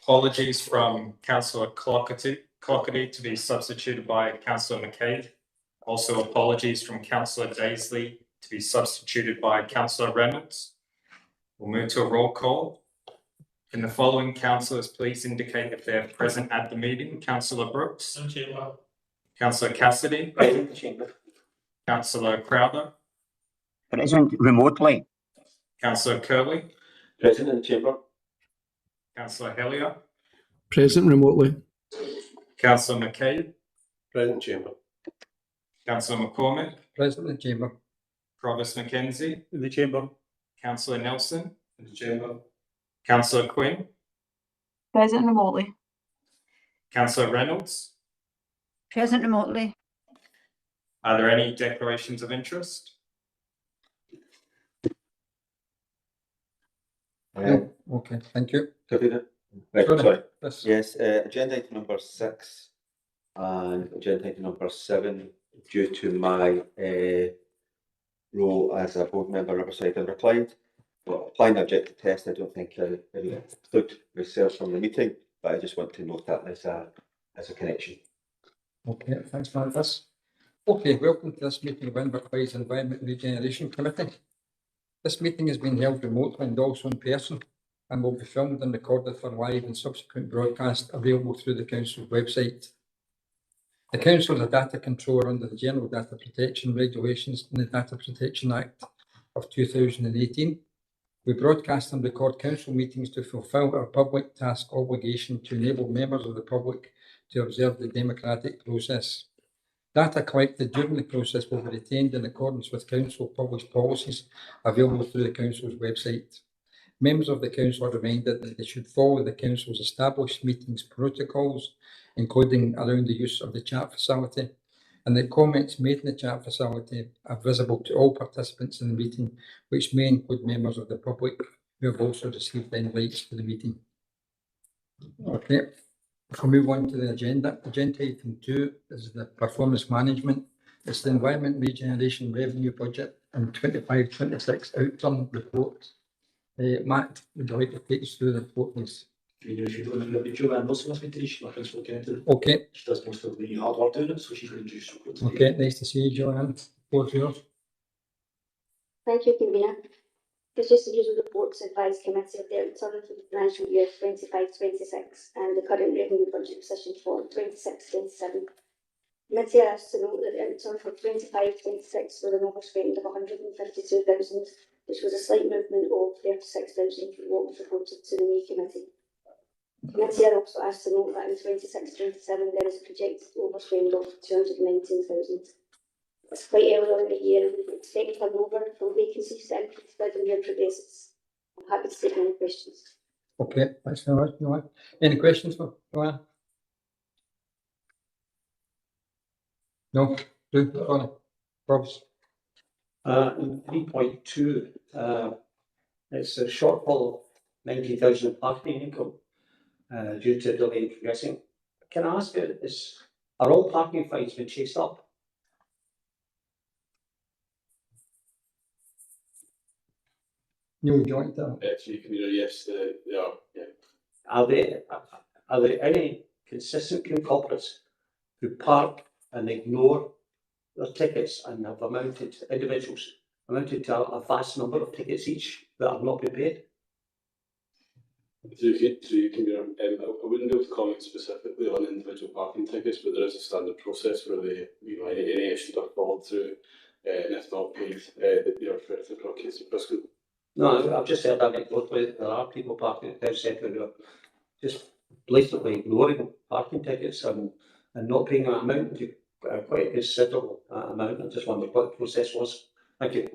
Apologies from Councillor Clougherty to be substituted by Councillor McCabe. Also apologies from Councillor Daisley to be substituted by Councillor Reynolds. We'll move to a roll call. Can the following councillors please indicate if they're present at the meeting? Councillor Brooks. Councillor Cassidy. Councillor Crowther. Present remotely. Councillor Curley. Present in the chamber. Councillor Hellier. Present remotely. Councillor McCabe. Present chamber. Councillor McCormick. Present in the chamber. Provost Mackenzie. In the chamber. Councillor Nelson. In the chamber. Councillor Quinn. Present remotely. Councillor Reynolds. Present remotely. Are there any declarations of interest? Okay, thank you. Right, sorry. Yes. Yes, agenda item number 6 and agenda item number 7, due to my role as a board member, Riverside and Reclined. But applying the objective test, I don't think I exclude myself from the meeting, but I just want to note that as a connection. Okay, thanks for this. Okay, welcome to this meeting of Inverclyde's Environment Regeneration Committee. This meeting has been held remotely and also in person and will be filmed and recorded for live and subsequent broadcast available through the Council's website. The Council is a data controller under the General Data Protection Regulations and the Data Protection Act of 2018. We broadcast and record Council meetings to fulfil our public task obligation to enable members of the public to observe the democratic process. Data collected during the process will be retained in accordance with Council published policies available through the Council's website. Members of the Council are reminded that they should follow the Council's established meetings protocols, including around the use of the chat facility, and that comments made in the chat facility are visible to all participants in the meeting, which may include members of the public who have also received invites to the meeting. Okay. If we move on to the agenda item 2 is the performance management. It's the Environment Regeneration Revenue Budget and 25-26 outcome report. Matt, would you like to take us through the report, please? Okay. She does most of the hard work doing it, so she's going to do support. Okay, nice to see you, Joanne. Both yours. Thank you, Convener. This is the usual reports advice committee of the return for the financial year 25-26 and the current revenue budget position for 26-27. Committee are asked to note that the return for 25-26 was an overspend of 152,000, which was a slight movement of 36,000 from what was reported to the new committee. Committee are also asked to note that in 26-27 there is a projected overspend of 219,000. It's quite early on in the year and we expect turnover from vacancies to increase as the year progresses. I'm happy to take any questions. Okay, thanks very much, Joanne. Any questions for Joanne? No? Sorry. Robs. In 3.2, it's a shortfall of 90,000 parking income due to delay in progressing. Can I ask you, are all parking fines been chased up? New joint there. Yes, they are. Yeah. Are there any consistent culprits who park and ignore their tickets and have amounted to a vast number of tickets each that have not been paid? I wouldn't be able to comment specifically on individual parking tickets, but there is a standard process where they, any issues are followed through, and if not paid, they are referred to the case of Bristol. No, I've just heard anecdotally there are people parking at town centre who are just blatantly ignoring parking tickets and not paying an amount to quite a considerable amount. I just wondered what the process was. Thank you.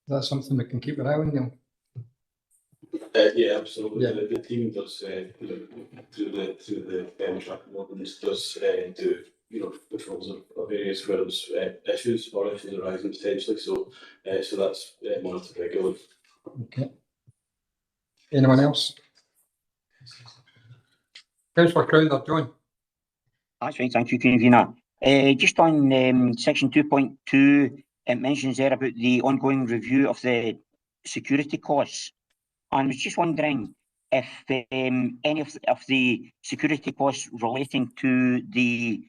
That's something we can keep an eye on, Neil. Yeah, absolutely. Yeah. The team does through the track ordinance does do patrols of areas where there's issues arising potentially. So that's monitored regularly. Okay. Anyone else? Councillor Crowther, John. That's right, thank you, Convener. Just on section 2.2, it mentions there about the ongoing review of the security costs. And I was just wondering, if any of the security costs relating to the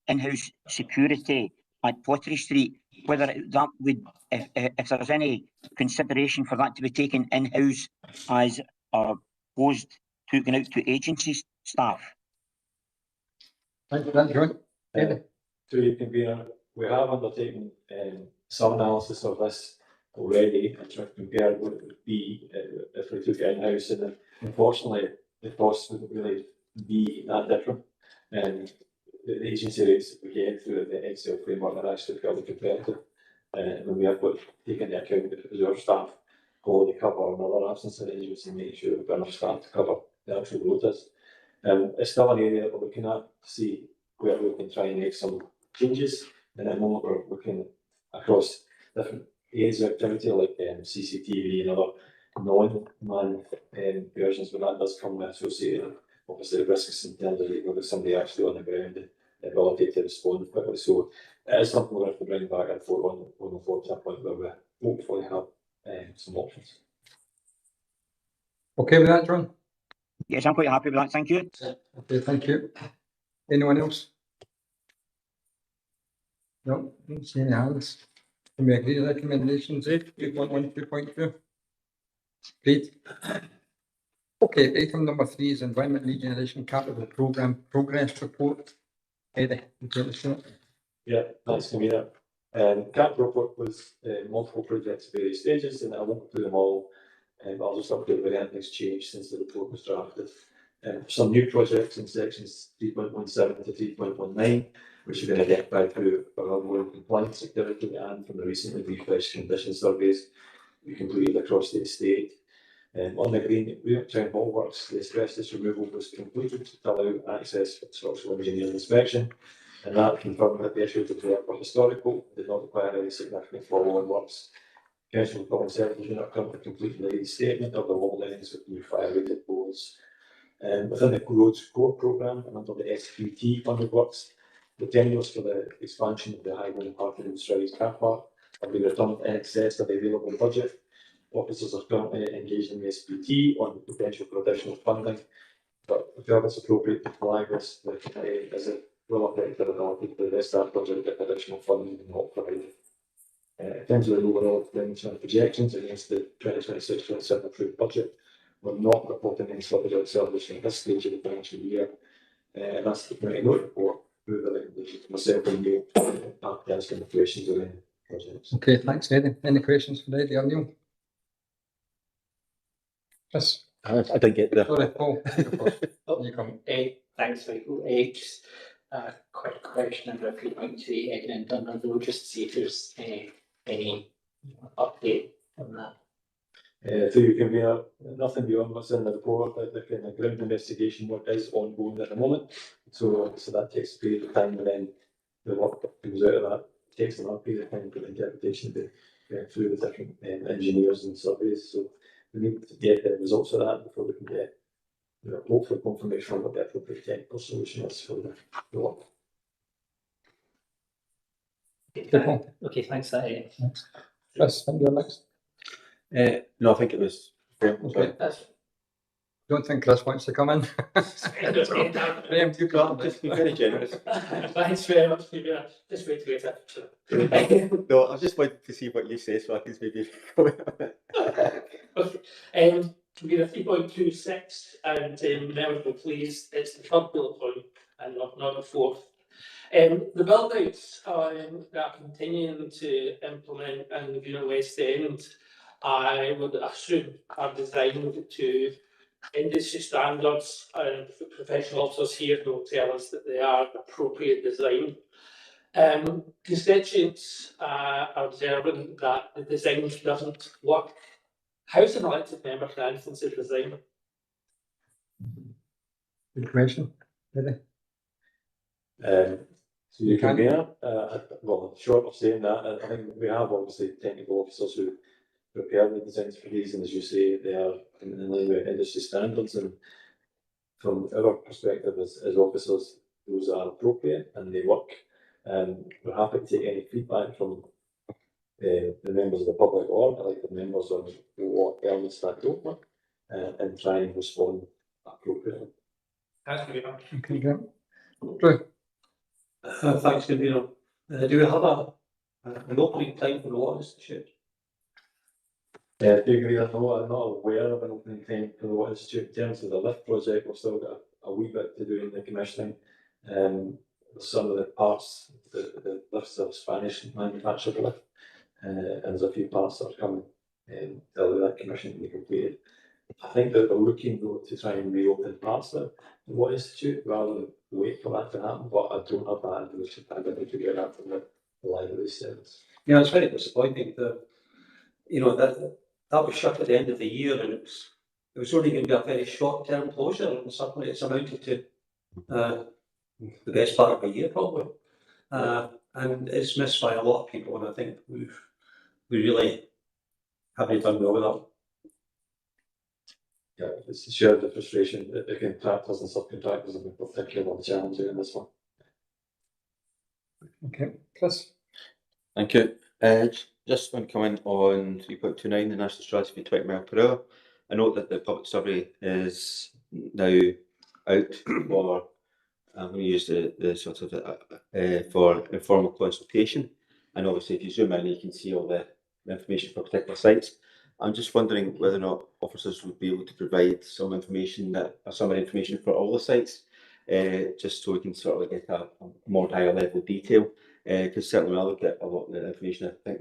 in-house security at Pottery Street, whether that would, if there's any consideration for that to be taken in-house as opposed to going out to agency staff. Thanks for that, John. So you can be, we have undertaken some analysis of this already and trying to compare what it would be if we took it in-house, and then unfortunately the costs wouldn't really be that different. And the agency rates that we get through the Excel framework are actually fairly competitive. When we have got taken into account the reserve staff, holiday cover and other absence arrangements to make sure we've got enough staff to cover the actual rotas. It's still an area that we're looking at to see where we can try and make some changes. And at the moment we're looking across different areas of activity like CCTV and other non-manned versions, but that does come with associated obviously risks in terms of whether somebody actually on the ground and the ability to respond quickly. So it is something we're going to have to bring back and forth on the floor to a point where we hopefully have some options. Okay with that, John? Yes, I'm quite happy with that, thank you. Okay, thank you. Anyone else? No, don't see any hands. Can we agree to the recommendations, 2.1, 2.2? Great. Okay, item number 3 is Environment Regeneration Capital Programme Progress Report. Eddie, you take the shot. Yeah, thanks, Camilla. Capital report was multiple projects at various stages, and I won't go through them all. I'll just update where anything's changed since the report was drafted. Some new projects in sections 3.17 to 3.19, which have been identified through our ongoing compliance activity and from the recently refreshed condition surveys we completed across the estate. On the Green Town Hall works, the asbestos removal was completed to allow access for structural engineering inspection, and that confirmed that the issues were historical, did not require any significant follow-on works. Council for Public Services Unit are currently completing the restatement of the wall lines with new fire-rated boards. Within the roads core programme and under the SQT funded works, the tenders for the expansion of the Highland Parking and Strides car park have been returned in excess of the available budget. Officers are currently engaged in the SPT on the potential for additional funding, but we feel it's appropriate to flag this as it will affect their ability to invest that budget if additional funding is not provided. In terms of the overall expenditure and projections against the 2026-27 approved budget, we're not reporting any slippage or acceleration at this stage of the financial year. And that's the committee note report through the recommendation to myself and you to answer any questions on any projects. Okay, thanks, Eddie. Any questions for Eddie or Neil? Yes. I didn't get there. Sorry, Paul. You come. Thanks, Michael. Just a quick question about feedback to the Egan and Dunner Road, just to see if there's any update on that. So you can be nothing beyond what's in the report. The kind of ground investigation work is ongoing at the moment. So that takes a period of time, and then the work that comes out of that takes another period of time for the interpretation to go through the different engineers and surveys. So we need to get the results of that before we can get hopefully confirmation on what the appropriate technical solution is for the work. Okay, thanks. Thanks. Chris, you're next. No, I think it was. Okay. Don't think Chris wants to come in. Graham, you got Just be very generous. Thanks very much. Just wait to get it. No, I was just waiting to see what you say so I can maybe comment on it. Okay. We have 3.26 and never pleased. It's the third bullet point and not the fourth. The build-outs that are continuing to implement in the Unit West End, I would assume are designed to industry standards, and professional officers here will tell us that they are appropriate design. Constituents are observing that the design doesn't work. How's an elected member can influence the design? Good question. So you can be well, short of saying that, I think we have obviously technical officers who prepare the designs for these, and as you say, they are in line with industry standards, and from our perspective as officers, those are appropriate and they work. We're happy to take any feedback from the members of the public or elected members on what elements that don't work. and try and respond appropriately. Thank you. Okay, great. Drew? Thanks, convener. Do we have an opening time for the Water Institute? No, I'm not aware of an opening time for the Water Institute. In terms of the lift project, we've still got a wee bit to do in the commissioning. Some of the parts, the lifts are Spanish manufactured lift, and there's a few parts that are coming till that commissioning can be completed. I think that we're looking though to try and reopen parts of the Water Institute rather than wait for that to happen, but I don't have that information. I don't need to get that from the library service. Yeah, it's very disappointing that, you know, that was shut at the end of the year, and it was only going to be a very short-term closure, and suddenly it's amounted to the best part of a year probably, and it's missed by a lot of people, and I think we really haven't done well with that. Yeah, it's shared the frustration that the contractors and subcontractors have been particularly challenging in this one. Okay, Chris? Thank you. Just want to comment on 3.29, the National Strategy 20 mile per hour. I note that the public survey is now out for, I'm going to use the sort of for informal consultation. And obviously, if you zoom in, you can see all the information for particular sites. I'm just wondering whether or not officers would be able to provide some information information for all the sites, just so we can sort of get a more higher level detail. Because certainly when I look at a lot of the information, I think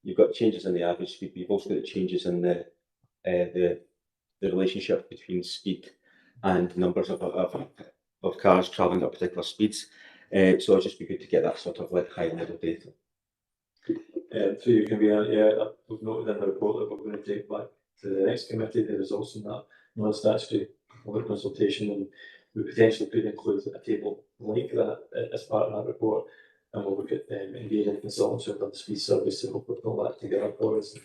you've got changes in the average speed, but you've also got changes in the relationship between speed and numbers of cars travelling at particular speeds. So it'd just be good to get that sort of like high level data. So you can be, we've noted in the report that we're going to take back to the next committee the results from that non-statutory public consultation, and we potentially could include a table like that as part of that report, and we'll look at engaging consultants who have done the speed surveys to hopefully pull that together for us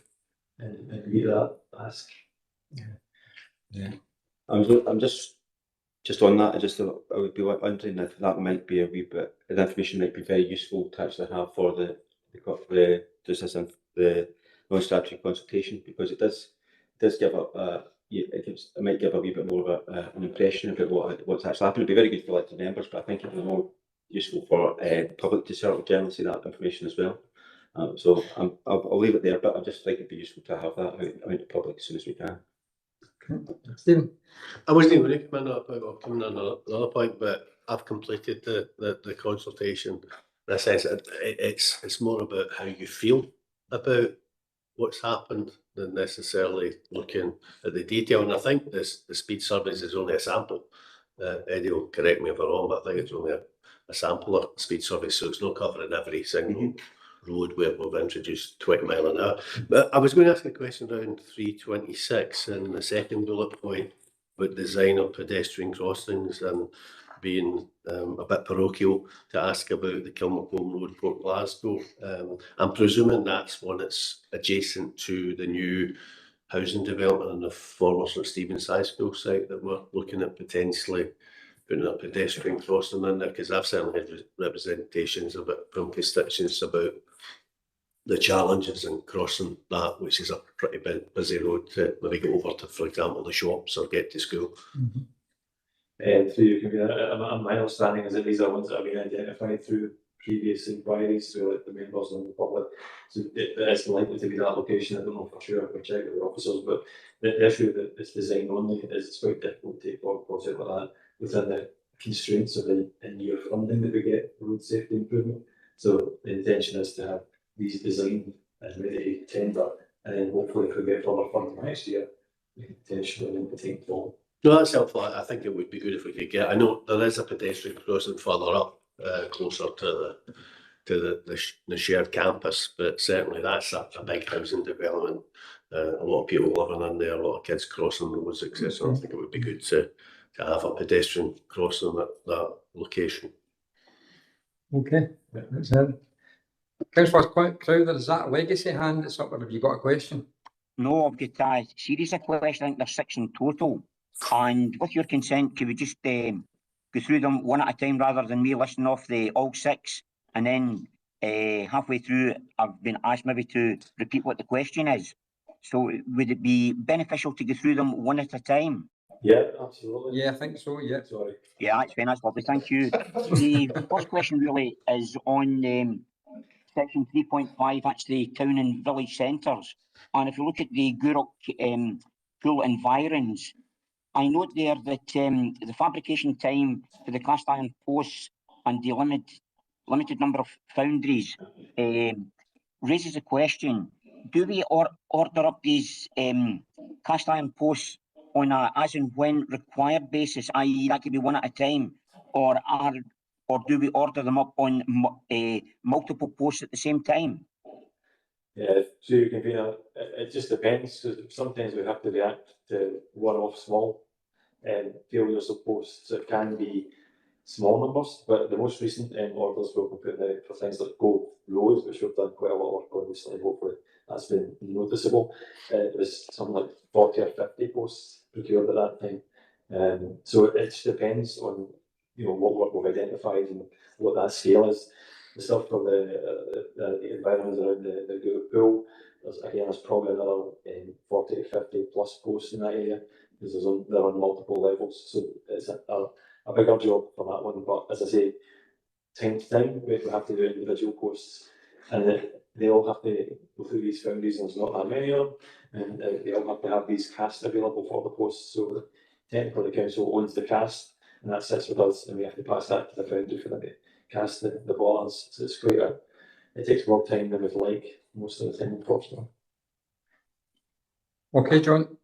and meet that ask. Yeah. I'm just on that. I would be wondering if that might be a wee bit. The information might be very useful to actually have for the non-statutory consultation, because it does give it might give a wee bit more of an impression about what's actually happened. It'd be very good for elected members, but I think it'd be more useful for the public to sort of generally see that information as well. So I'll leave it there, but I just think it'd be useful to have that out in the public as soon as we can. Okay. Stephen? I wasn't even recommending about coming on another point, but I've completed the consultation. In a sense, it's more about how you feel about what's happened than necessarily looking at the detail. And I think the speed surveys is only a sample. Eddie will correct me if I'm wrong, but I think it's only a sample of speed surveys, so it's not covering every single road where we've introduced 20 mile an hour. But I was going to ask a question around 326 and the second bullet point about design of pedestrian crossings, and being a bit parochial to ask about the Kilmacombe Road, Port Glasgow. I'm presuming that's one that's adjacent to the new housing development on the former St Stephen's High School site that we're looking at potentially putting a pedestrian crossing in there, because I've certainly had representations from constituents about the challenges in crossing that, which is a pretty busy road to maybe go over to, for example, the shops or get to school. So you can be, my understanding is that these are ones that have been identified through previous inquiries through the members and the public. So it is likely to be that location. I don't know for sure. I'll check with the officers, but the issue that it's design only is it's quite difficult to take forward a project like that within the constraints of the in-year funding that we get for road safety improvement. So the intention is to have these designed and ready to tender, and then hopefully if we get further funding next year, we can potentially take forward. No, that's helpful. I think it would be good if we could get. I know there is a pedestrian crossing further up, closer to the shared campus, but certainly that's a big housing development. A lot of people living in there, a lot of kids crossing roads, etc. I think it would be good to have a pedestrian crossing at that location. Okay, that's it. Councillor Crowther, is that a legacy hand that's up, or have you got a question? No, I've got a series of questions. I think there's 6 in total. And with your consent, could we just go through them one at a time rather than me listing off all 6? And then halfway through, I've been asked maybe to repeat what the question is. So would it be beneficial to go through them one at a time? Yeah, absolutely. Yeah, I think so, yeah. Sorry. Yeah, that's fine, that's lovely, thank you. The first question really is on section 3.5, that's the town and village centres. And if you look at the Guruk pool environs, I note there that the fabrication time for the cast iron posts and the limited number of foundries raises a question. Do we order up these cast iron posts on a as and when required basis, i.e. that could be one at a time, or do we order them up on multiple posts at the same time? Yeah, so you can be it just depends. So sometimes we have to react to one-off small failures of posts. So it can be small numbers, but the most recent orders we've been putting out for things like Go Road, which we've done quite a lot of work on recently, hopefully that's been noticeable. It was something like 40 or 50 posts procured at that time. So it just depends on what work we've identified and what that scale is. The stuff for the environments around the Guru pool, there's probably another 40 to 50 plus posts in that area, because they're on multiple levels, so it's a bigger job for that one. But as I say, time to time, we have to do individual posts, and they all have to go through these foundries, and there's not that many of them, and they all have to have these casts available for the posts. So technically the council owns the cast, and that sits with us, and we have to pass that to the foundry for them to cast the ballers. So it's quite it takes more time than we'd like most of the time, unfortunately. Okay, John.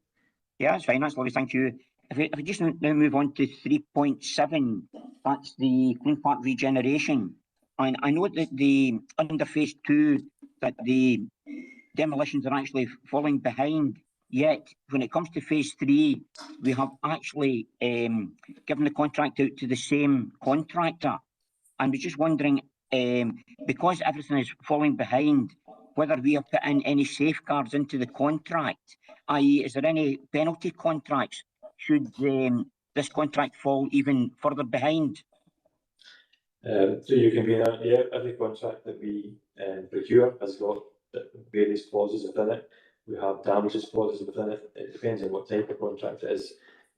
Yeah, that's fine, that's lovely, thank you. If we just now move on to 3.7, that's the Clean Park regeneration. And I know that under phase 2, that the demolitions are actually falling behind. Yet, when it comes to phase 3, we have actually given the contract out to the same contractor. And we're just wondering, because everything is falling behind, whether we have put in any safeguards into the contract, i.e. is there any penalty contracts should this contract fall even further behind? So you can be every contract that we procure has got various clauses within it. We have damages clauses within it. It depends on what type of contract it is,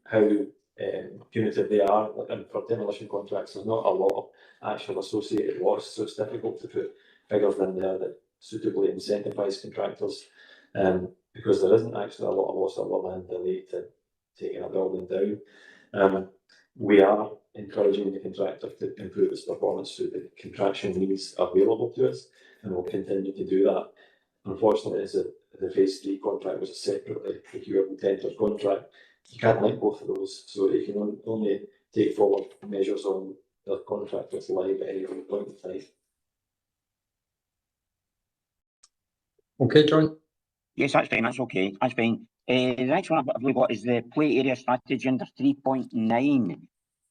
how punitive they are. And for demolition contracts, there's not a lot of actual associated loss, so it's difficult to put figures in there that suitably incentivise contractors, because there isn't actually a lot of loss other than delay to taking a building down. We are encouraging the contractor to improve its performance through the contraction means available to us, and we'll continue to do that. Unfortunately, as the phase 3 contract was a separately procured and tendered contract, you can't link both of those, so you can only take forward measures on the contract that's live at any one point in time. Okay, John. Yes, that's fine, that's okay, that's fine. The next one I've got is the play area strategy under 3.9.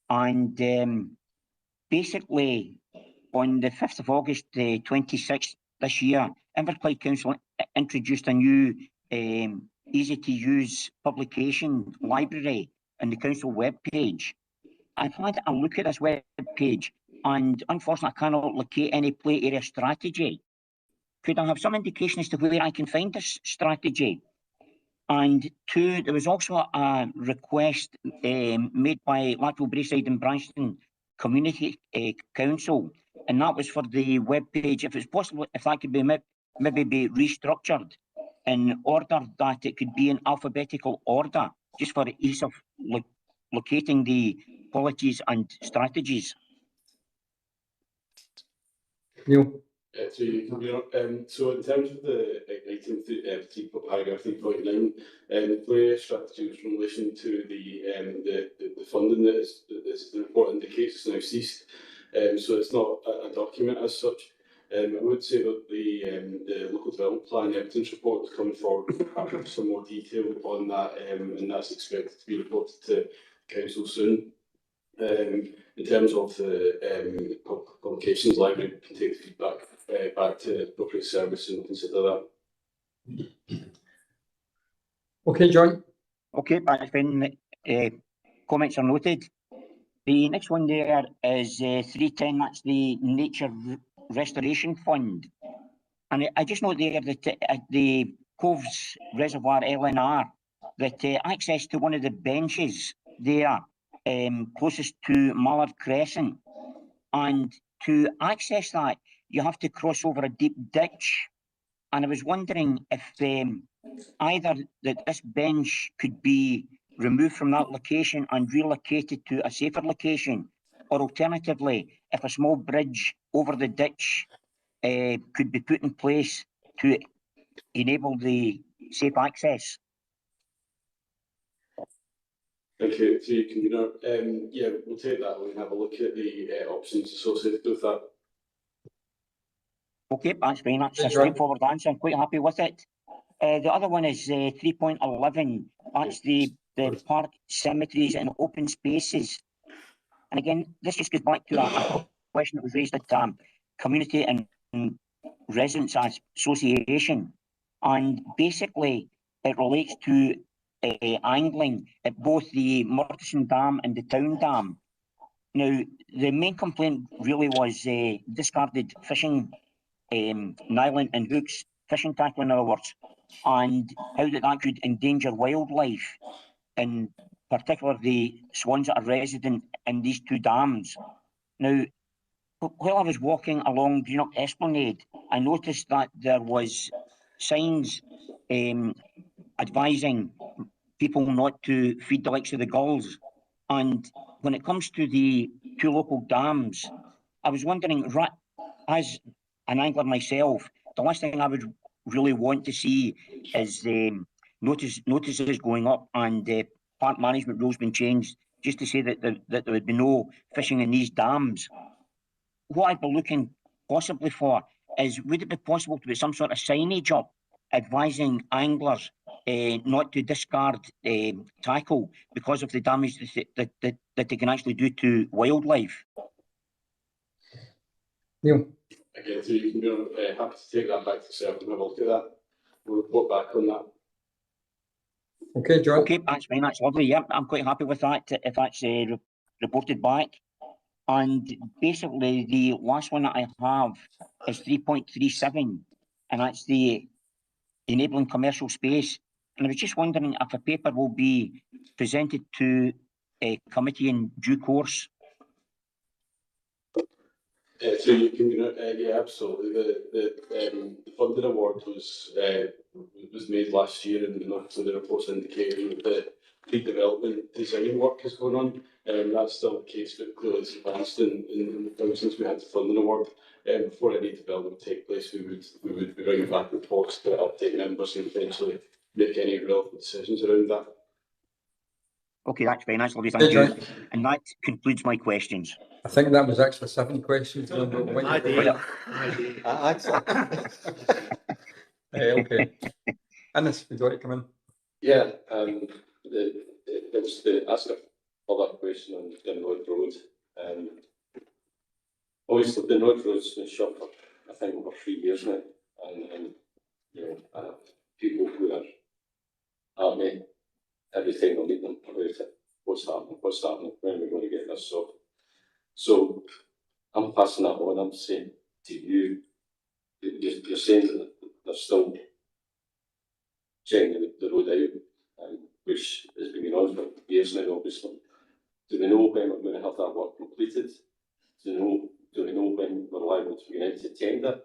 And basically, on the 5th of August 26th this year, Inverclyde Council introduced a new easy-to-use publication library on the council webpage. I've had a look at this webpage, and unfortunately I cannot locate any play area strategy. Could I have some indication as to where I can find this strategy? And 2, there was also a request made by Lateral Braeside and Branston Community Council, and that was for the webpage. If it's possible, if that could be maybe be restructured in order that it could be in alphabetical order, just for the ease of locating the policies and strategies. Neil. So you can be so in terms of the item paragraph 3.9, play strategy was in relation to the funding that is the report indicates has now ceased. So it's not a document as such. I would say that the local development plan evidence report is coming forward with some more detail on that, and that's expected to be reported to council soon. In terms of the publications library, we can take the feedback back to appropriate service and consider that. Okay, John. Okay, that's fine. Comments are noted. The next one there is 310, that's the Nature Restoration Fund. And I just note there that the Coves Reservoir LNR, that access to one of the benches there closest to Mallard Crescent, and to access that you have to cross over a deep ditch, and I was wondering if either that this bench could be removed from that location and relocated to a safer location, or alternatively, if a small bridge over the ditch could be put in place to enable the safe access. Thank you, to you, Convener. Yeah, we'll take that and have a look at the options associated with that. Okay, that's fine. That's a straightforward answer. I'm quite happy with it. The other one is 3.11. That's the park, cemeteries and open spaces. And again, this just goes back to a question that was raised at Community and Residents Association. And basically, it relates to angling at both the Murchison Dam and the Town Dam. Now, the main complaint really was discarded fishing nylon and hooks, fishing tackle in other words, and how that could endanger wildlife, in particular the swans that are resident in these two dams. Now, while I was walking along Greenock Esplanade, I noticed that there was signs advising people not to feed the likes of the gulls. And when it comes to the two local dams, I was wondering, as an angler myself, the last thing I would really want to see is notices going up and park management rules being changed, just to say that there would be no fishing in these dams. What I'd be looking possibly for is, would it be possible to put some sort of signage up advising anglers not to discard tackle because of the damage that they can actually do to wildlife? Neil? Again, so you can go, happy to take that back to self and have a look at that. We'll report back on that. Okay, John. Okay, that's fine. That's lovely. Yep, I'm quite happy with that if that's reported back. And basically, the last one that I have is 3.37, and that's the enabling commercial space. And I was just wondering if a paper will be presented to a committee in due course. So you can, yeah, absolutely. The funding award was made last year, and obviously the reports indicating that the pre-development design work is going on. That's still the case, but clearly it's advanced in the since we had the funding award. Before any development would take place, we would be bringing back reports to update members and eventually make any relevant decisions around that. Okay, that's fine. That's lovely. Thank you. And that concludes my questions. I think that was actually 7 questions. I Okay. Innes, would you like to come in? Yeah, there was the ask a follow-up question on Dinwood Road. Obviously, Dinwood Road's been shut for, I think, over 3 years now, and you know, I have people who are at me every time I meet them about it. What's happening, when are we going to get this solved? So I'm passing that on. I'm saying to you, you're saying that they're still checking the road out, which has been going on for years now, obviously. Do we know when we're going to have that work completed? Do we know when we're liable to be out to tender?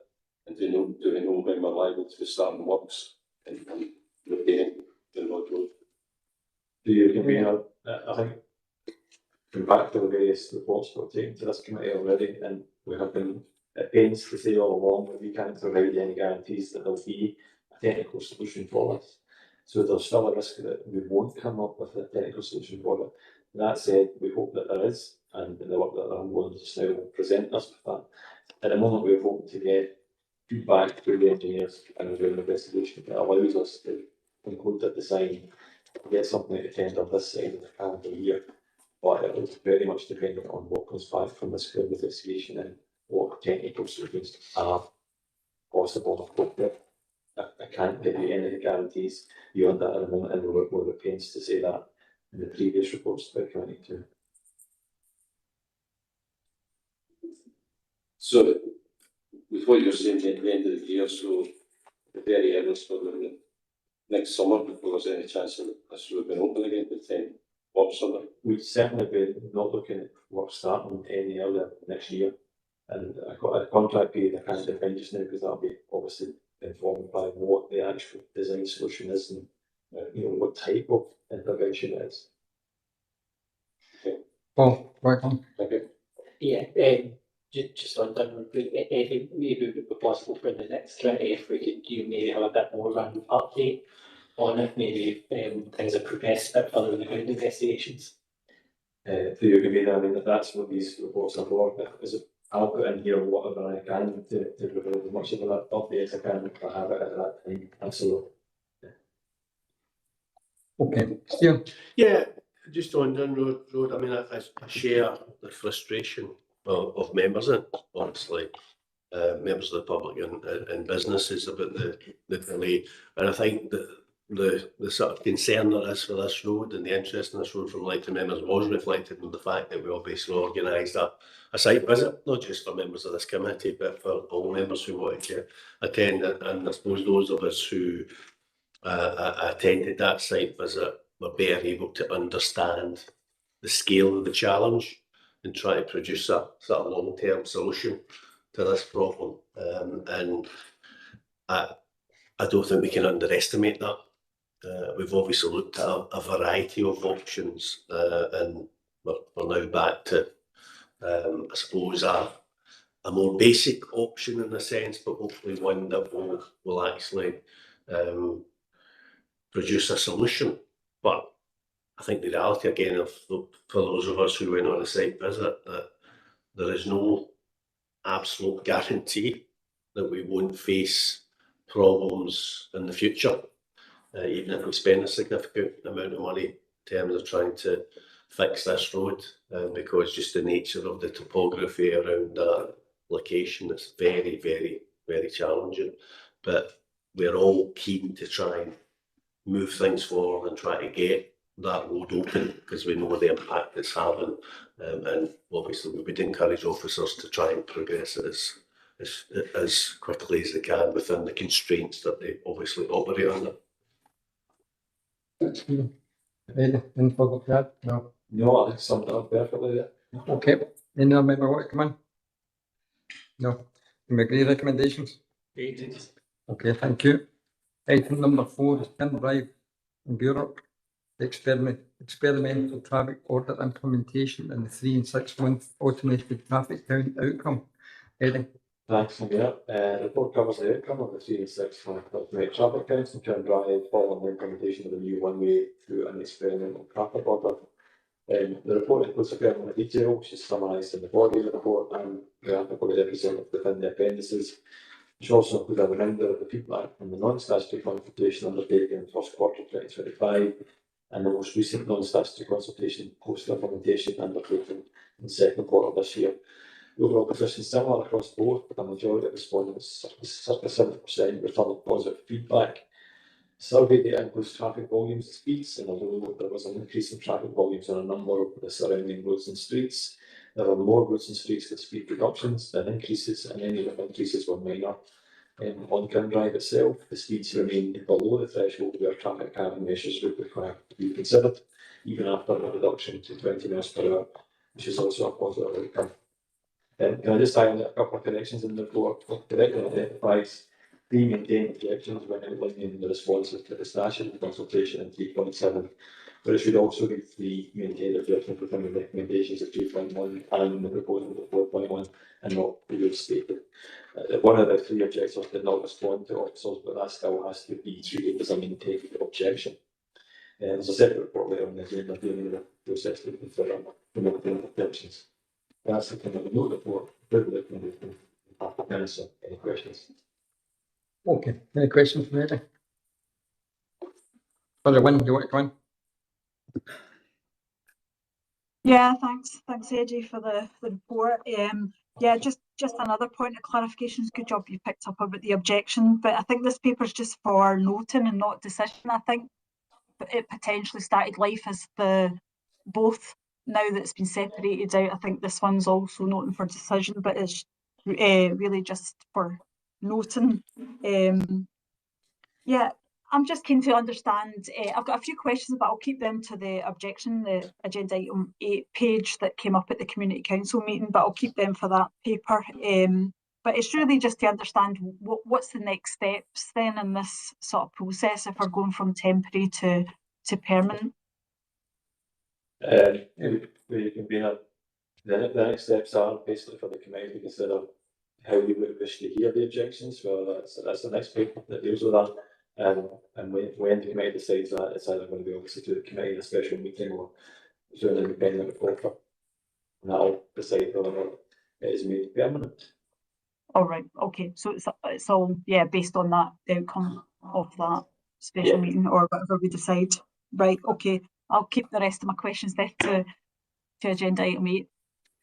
And do we know when we're liable to be starting works and repairing the road? Do you convener? I think from back to the various reports we've taken to this committee already, and we have been at pains to say all along that we can't provide any guarantees that there'll be a technical solution for this. So there's still a risk that we won't come up with a technical solution for it. That said, we hope that there is, and the work that I'm going to just now will present us with that. At the moment, we're hoping to get feedback through the engineers and doing an investigation that allows us to conclude the design, get something to tender this side of the calendar year. But it is very much dependent on what comes back from this field investigation and what technical solutions are possible. I can't give you any guarantees beyond that at the moment, and we're at pains to say that in the previous reports to the committee too. So, with what you're saying at the end of the year, so the very earliest we're looking at next summer before there's any chance of this road being open again with work summer. We'd certainly be not looking at work starting any earlier next year. And I've got a contract period I can't define just now because that'll be obviously informed by what the actual design solution is and what type of intervention it is. Paul, right on. Thank you. Yeah, just on that, maybe it would be possible for the next committee if we could maybe have a bit more of an update on it, maybe things have progressed a bit further in the ground investigations. Through your committee, I mean, that's what these reports are for. I'll put in here whatever I can to provide as much of that update as I can if I have it at that time. Absolutely. Okay, Stephen. Yeah, just on road, I mean, I share the frustration of members, and honestly, members of the public and businesses about the delay. And I think that the sort of concern there is for this road and the interest in this road from elected members was reflected in the fact that we obviously organised a site visit, not just for members of this committee, but for all members who wanted to attend. And I suppose those of us who attended that site visit were better able to understand the scale of the challenge and try to produce a sort of long-term solution to this problem. And I don't think we can underestimate that. We've obviously looked at a variety of options, and we're now back to, I suppose, a more basic option in a sense, but hopefully one that will actually produce a solution. But I think the reality again for those of us who went on a site visit, that there is no absolute guarantee that we won't face problems in the future, even if we spend a significant amount of money in terms of trying to fix this road, because just the nature of the topography around that location is very, very, very challenging. But we're all keen to try and move things forward and try to get that road open because we know the impact it's having, and obviously we would encourage officers to try and progress it as quickly as they can within the constraints that they obviously operate under. Anything further to add? No. No, I think summed it up perfectly there. Okay. Any other member want to come in? No. Can we agree recommendations? Okay, thank you. Item number 4 is Pin Drive in Europe. Experimental traffic order implementation and the 3 and 6 month automated traffic count outcome. Eddie. Thanks, yeah. The report covers the outcome of the 3 and 6 month automated traffic counts in Pin Drive following the implementation of the new one-way through an experimental traffic order. The report includes a fair amount of detail, which is summarised in the body of the report and graphically represented within the appendices, which also include a reminder of the feedback from the non-statutory consultation undertaken in the first quarter of 2025 and the most recent non-statutory consultation post-implementation undertaken in the second quarter of this year. The overall position is similar across both, with a majority of respondents, circa 70%, returning positive feedback. Survey data includes traffic volumes and speeds, and although there was an increase in traffic volumes on a number of the surrounding roads and streets, there are more roads and streets with speed reductions than increases, and any of the increases were minor. On Pin Drive itself, the speeds remained below the threshold where traffic calming measures would require to be considered, even after the reduction to 20 miles per hour, which is also a positive outcome. Can I just highlight a couple of corrections in the report? Correctly identifies 3 maintained objections when outlining the responses to the statutory consultation in 3.7, but it should also be 3 maintained objections within the recommendations of 3.1 and the proposal of 4.1 and not be stated. One of the 3 objectors did not respond to officers, but that still has to be treated as a maintained objection. There's a separate report later on the agenda dealing with the process to consider the maintained objections. That's the kind of the note report. Any questions? Okay. Any questions from Eddie? Further one, you want to come in? Yeah, thanks, Eddie, for the report. Yeah, just another point of clarification. Good job you picked up about the objection, but I think this paper's just for noting and not decision. I think it potentially started life as the both. Now that it's been separated out, I think this one's also noting for decision, but it's really just for noting. Yeah, I'm just keen to understand, I've got a few questions, but I'll keep them to the objection, the agenda item 8 page that came up at the Community Council meeting, but I'll keep them for that paper. But it's really just to understand what's the next steps then in this sort of process if we're going from temporary to permanent. The next steps are basically for the committee to consider how we would wish to hear the objections. Well, that's the next paper that deals with that. And when the committee decides that, it's either going to be obviously to the committee in a special meeting or through an independent reporter. And that'll decide whether or not it is made permanent. All right, okay, so it's all, yeah, based on that, the outcome of that special meeting or whatever we decide. Right, okay, I'll keep the rest of my questions there to agenda item 8.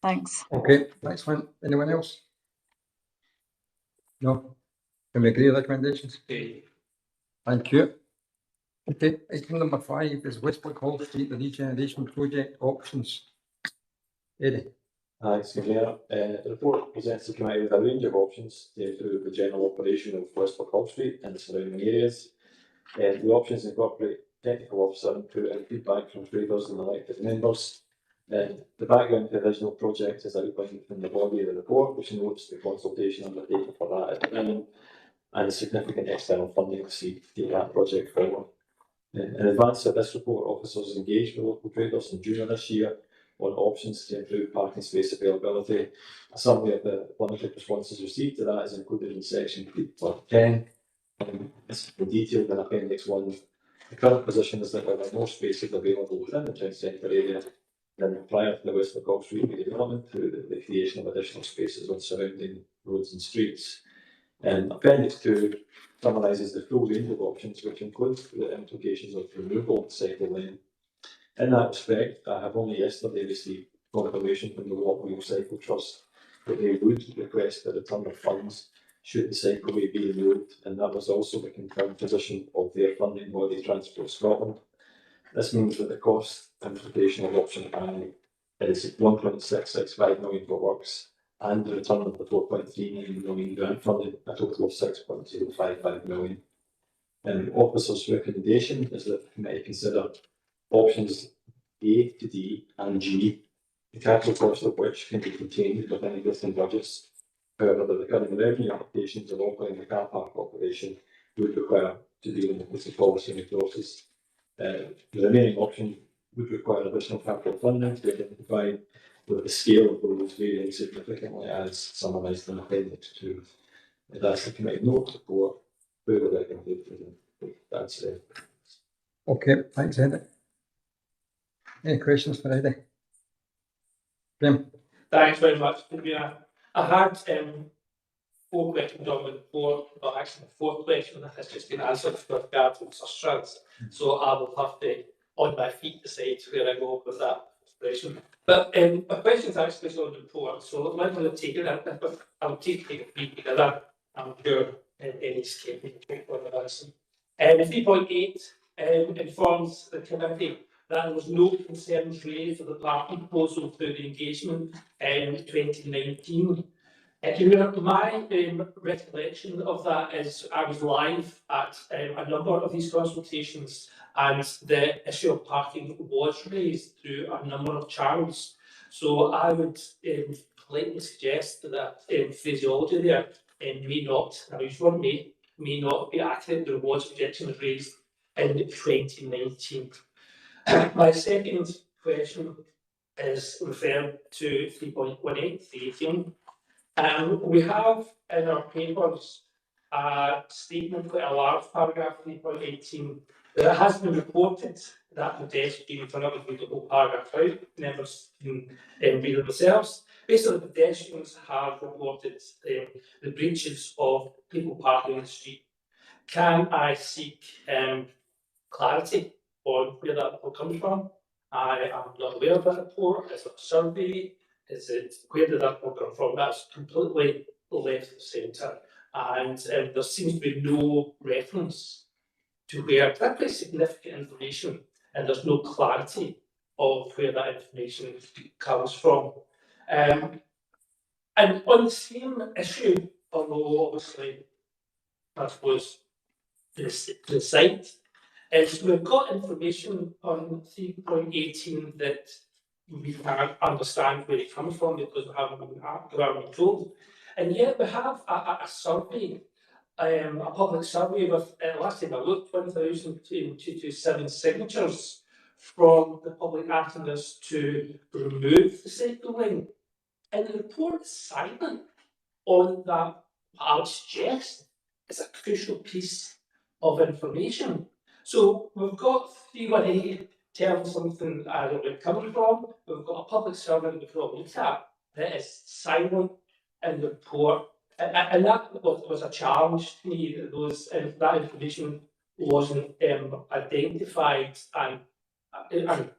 Thanks. Okay, thanks, Lynn. Anyone else? No? Can we agree with recommendations? Thank you. Okay, item number 5 is Westbrook Hall Street, the regeneration project options. Eddie. Thanks, Mayor. The report presents the committee with a range of options to improve the general operation of Westbrook Hall Street and the surrounding areas. The options incorporate technical officer input and feedback from traders and elected members. The background to the original project is outlined in the body of the report, which notes the consultation undertaken for that at the moment and the significant external funding received to take that project forward. In advance of this report, officers engaged with local traders in June of this year on options to improve parking space availability. A summary of the limited responses received to that is included in section 10. It's detailed in Appendix 1. The current position is that there are more spaces available within the town centre area than prior to the Westbrook Hall Street redevelopment through the creation of additional spaces on surrounding roads and streets. Appendix 2 summarises the full range of options, which includes the implications of removal of cycle lane. In that respect, I have only yesterday received confirmation from the Walk Wheel Cycle Trust that they would request the return of funds should the cycleway be removed, and that was also the confirmed position of their funding body, Transport Scotland. This means that the cost implication of option I is 1.665 million for works and the return of the 4.39 million grant funding, a total of 6.055 million. And the officer's recommendation is that the committee consider options A to D and G, the capital cost of which can be contained within existing budgets. However, the recurring revenue applications of operating the car park operation would require to deal with the policy resources. The remaining option would require additional capital funding to identify with the scale of those varying significantly as summarised in Appendix 2. That's the committee note report. We would recommend that's it. Okay, thanks, Eddie. Any questions for Eddie? Graham. Thanks very much. I had 4 questions on the report, but actually the 4th question has just been answered with regard to strands. So I will have to, on my feet, decide where I go with that question. But my question is actually on the report, so I'm going to take it, I'll take it together. I'm sure any skipping for the answer. 3.8 informs the committee that there was no concerns raised for the parking proposal through the engagement in 2019. My recollection of that is I was live at a number of these consultations, and the issue of parking was raised through a number of channels. So I would politely suggest that phraseology there may not, I use one may not be accurate. There was objections raised in 2019. My second question is referred to 3.18, the 18. We have in our papers a statement, quite a large paragraph, 3.18, that it has been reported that pedestrians, I'm not going to read the whole paragraph out, members can read it themselves. Basically, pedestrians have reported the breaches of people parking in the street. Can I seek clarity on where that will come from? I am not aware of that report. Is it a survey? Is it, where did that report come from? That's completely left of centre. And there seems to be no reference to where that is significant information, and there's no clarity of where that information comes from. And on the same issue, although obviously I suppose the site. So we've got information on 3.18 that we can't understand where it comes from because we haven't been told. And yet we have a survey, a public survey with, last time I looked, 1,227 signatures from the public asking us to remove the cycle lane. And the report is silent on that. I would suggest it's a crucial piece of information. So we've got 318 telling us something I don't know where it's coming from. We've got a public servant we can all look at that is silent in the report. And that was a challenge to me, that that information wasn't identified and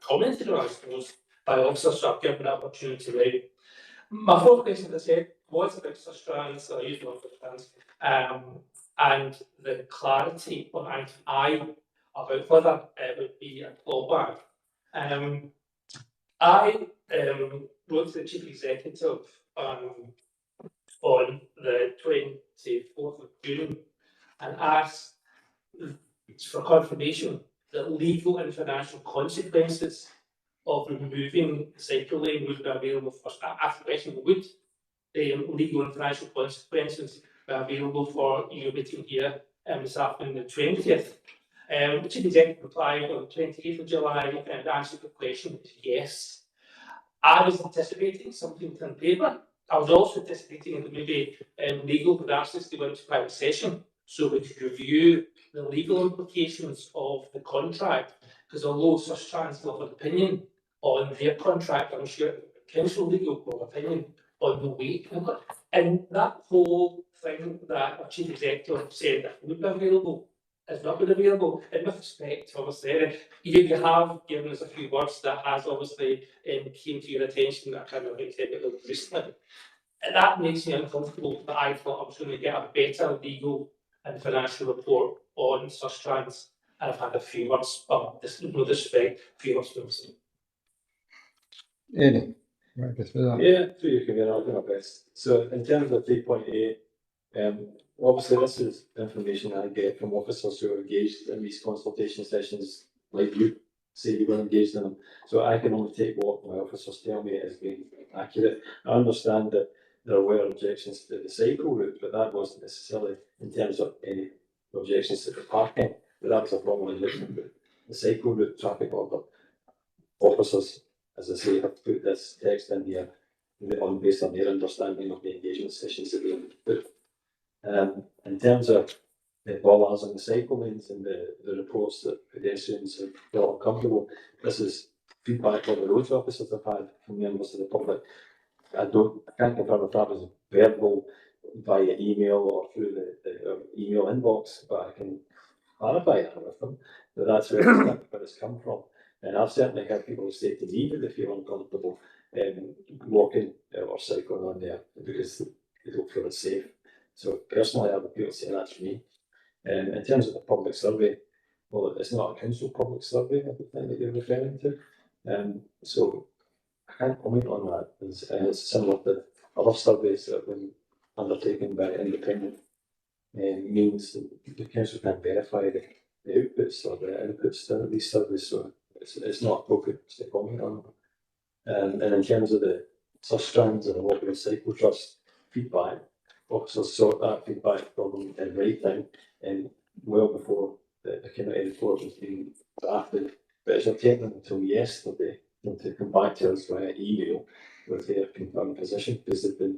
commented on, I suppose, by officers, so I've given an opportunity to read. My fourth question, as I said, was about strands, or used one for strands, and the clarity on item I about whether it would be a clawback. I wrote to the Chief Executive on the 24th of June and asked for confirmation that legal and financial consequences of removing the cycle lane would be available for. I asked the question, would legal and financial consequences be available for your meeting here this afternoon, the 20th? The Chief Executive replied on the 28th of July and answered the question, yes. I was anticipating something on paper. I was also anticipating that maybe legal would ask us to go into private session so we could review the legal implications of the contract, because although such trans will have an opinion on their contract, I'm sure council legal will have an opinion on the weight. And that whole thing that our Chief Executive said that would be available has not been available. And with respect, obviously, you have given us a few words that has obviously came to your attention. I can't remember exactly recently. And that makes me uncomfortable, that I thought I was going to get a better legal and financial report on such trans. And I've had a few words of disrespect, a few words from them. Eddie, you want to go through that? Yeah, through your committee, I'll do my best. So in terms of 3.8, obviously this is information I get from officers who are engaged in these consultation sessions, like you say you were engaged in them. So I can only take what my officers tell me as being accurate. I understand that there were objections to the cycle route, but that wasn't necessarily in terms of any objections to the parking. But that was a problem with the cycle route traffic order. Officers, as I say, have put this text in here based on their understanding of the engagement sessions that we put. In terms of the bollards and the cycle lanes and the reports that pedestrians have felt uncomfortable, this is feedback from the roads officers have had from members of the public. I can't confirm if that was verbal via email or through the email inbox, but I can clarify that with them, that that's where it's come from. And I've certainly had people say to me that they feel uncomfortable walking or cycling on there because they don't feel it's safe. So personally, I would be able to say that's for me. In terms of the public survey, well, it's not a council public survey, I think that you're referring to. So I can't comment on that. It's similar to other surveys that have been undertaken by independent means that the council can verify the outputs or the inputs to these surveys. So it's not appropriate to comment on them. And in terms of the strands and the walking cycle trust feedback, officers sought that feedback from them in writing and well before the committee report was being drafted. But it's taken them until yesterday to come back to us via email with their confirmed position, because they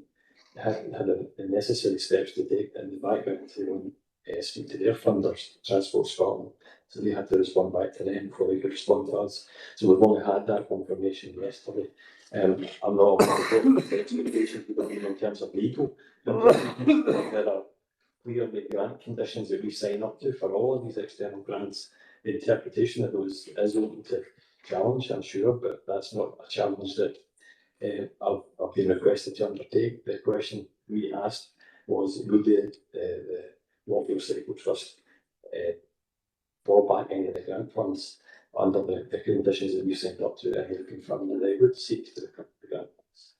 hadn't had the necessary steps to take in the background to speak to their funders, Transport Scotland. So they had to respond back to them before they could respond to us. So we've only had that confirmation yesterday. I'm not aware of the expectations in terms of legal. There are clearly grant conditions that we sign up to for all of these external grants. The interpretation of those is open to challenge, I'm sure, but that's not a challenge that I've been requested to undertake. The question we asked was, would the Walking Cycle Trust fall back any of the grant funds under the conditions that we signed up to, and they've confirmed that they would seek to recover the grant funds.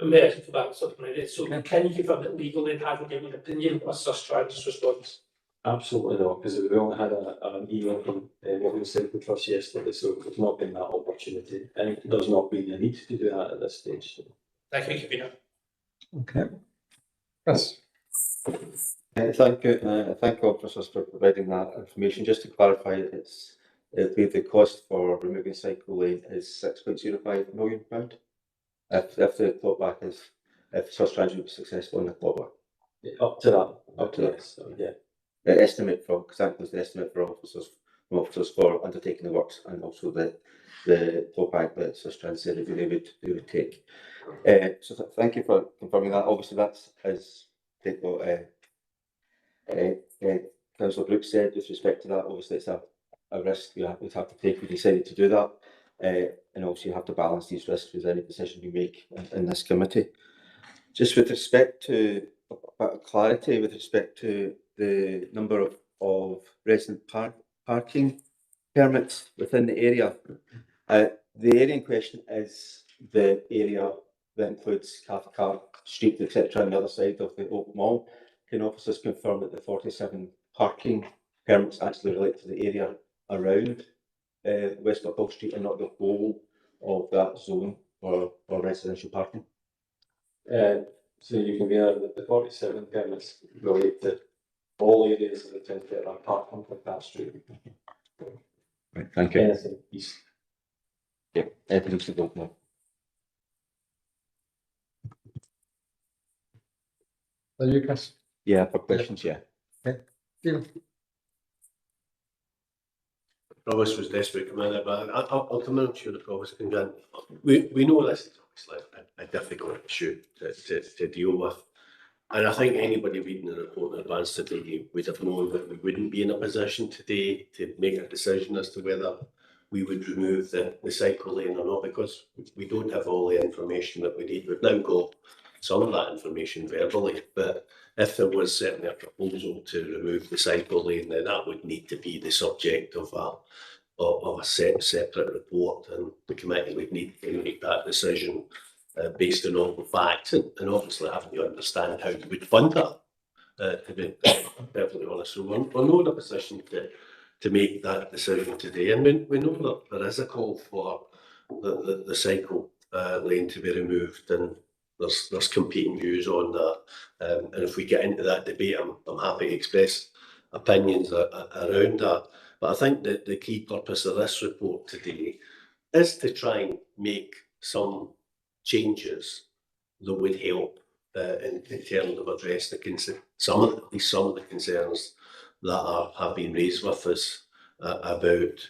May I confirm that supplementary? So can you confirm that legal then hasn't given an opinion on such trans response? Absolutely not, because we only had an email from Morgan Central Trust yesterday, so we've not been that opportunity, and it does not mean the need to do that at this stage. Thank you, Convener. Okay. Chris? Thank you. Thank officers for providing that information. Just to clarify, the cost for removing cycle lane is £6.05 million. If the clawback is, if South Strands would be successful in the clawback. Yeah, up to that. Up to that. Yes, so, yeah. The estimate from, because that includes the estimate for officers for undertaking the works, and also the clawback that South Strands said they would take. So thank you for confirming that. Obviously, that's as Councillor Brooks said with respect to that. Obviously, it's a risk we'd have to take if we decided to do that, and also you have to balance these risks with any decision you make in this committee. Just with respect to a bit of clarity with respect to the number of resident parking permits within the area. The area in question is the area that includes Cathcart Street, etc., on the other side of the Oak Mall. Can officers confirm that the 47 parking permits actually relate to the area around West Buckle Street and not the whole of that zone for residential parking? So you can be that the 47 permits relate to all areas of the town that are parking for that street. Right, thank you. Anything east. Yeah, anything to go now. Are you, Chris? Yeah, for questions, yeah. Stephen? Promise was desperate to come in there, but I'll come in, I'm sure the promise can go in. We know this is obviously a difficult issue to deal with. And I think anybody reading the report in advance today would have known that we wouldn't be in a position today to make a decision as to whether we would remove the cycle lane or not, because we don't have all the information that we need. We've now got some of that information verbally, but if there was certainly a proposal to remove the cycle lane, then that would need to be the subject of a separate report, and the committee would need to make that decision based on all the facts, and obviously having to understand how you would fund that, to be perfectly honest. So we're not in a position to make that decision today, and we know that there is a call for the cycle lane to be removed, and there's competing views on that, and if we get into that debate, I'm happy to express opinions around that. But I think that the key purpose of this report today is to try and make some changes that would help in terms of address some of the concerns that have been raised with us about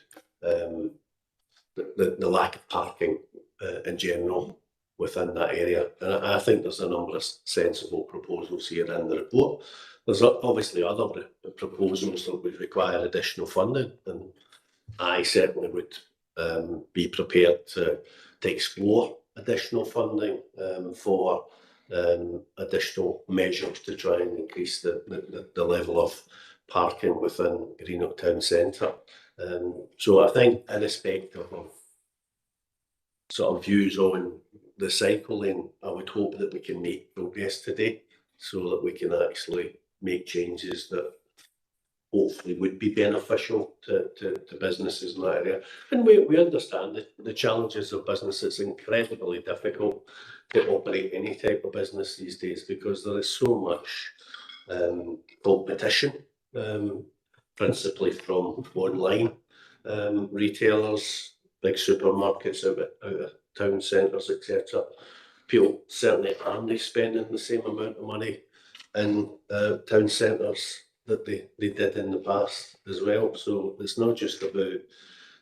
the lack of parking in general within that area. And I think there's a number of sensible proposals here in the report. There's obviously other proposals that would require additional funding, and I certainly would be prepared to explore additional funding for additional measures to try and increase the level of parking within Greenock Town Centre. So I think, irrespective of sort of views on the cycle lane, I would hope that we can make progress today so that we can actually make changes that hopefully would be beneficial to businesses in that area. And we understand the challenges of business. It's incredibly difficult to operate any type of business these days because there is so much competition, principally from online retailers, big supermarkets out of town centres, etc. People certainly aren't spending the same amount of money in town centres that they did in the past as well. So it's not just about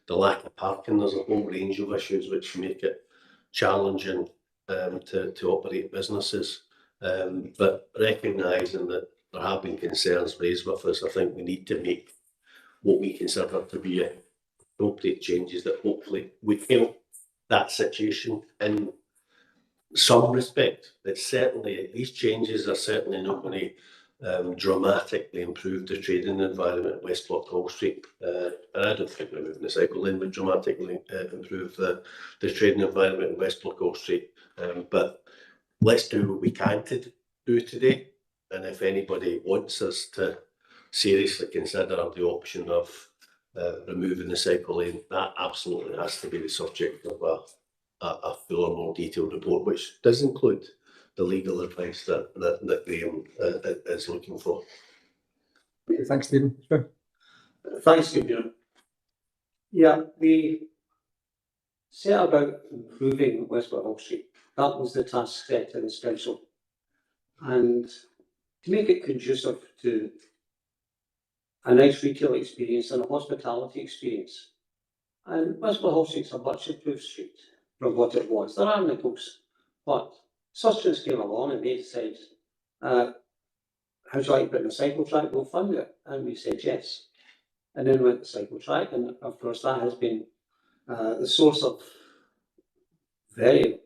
the lack of parking, there's a whole range of issues which make it challenging to operate businesses. But recognising that there have been concerns raised with us, I think we need to make what we consider to be appropriate changes that hopefully would help that situation in some respect. It's certainly, these changes are certainly not going to dramatically improve the trading environment at West Buckle Street, and I don't think removing the cycle lane would dramatically improve the trading environment at West Buckle Street, but let's do what we can to do today, and if anybody wants us to seriously consider the option of removing the cycle lane, that absolutely has to be the subject of a fuller, more detailed report, which does include the legal advice that Graham is looking for. Thanks, Stephen. Sure. Thanks, Gabriel. Yeah, we set about improving Westport Hall Street. That was the task set in this council. And to make it conducive to a nice retail experience and a hospitality experience. And Westport Hall Street's a much improved street from what it was. There are niggles, but Sussex came along and they said, how do you like putting a cycle track? We'll fund it. And we said yes. And then went to cycle track, and of course that has been the source of very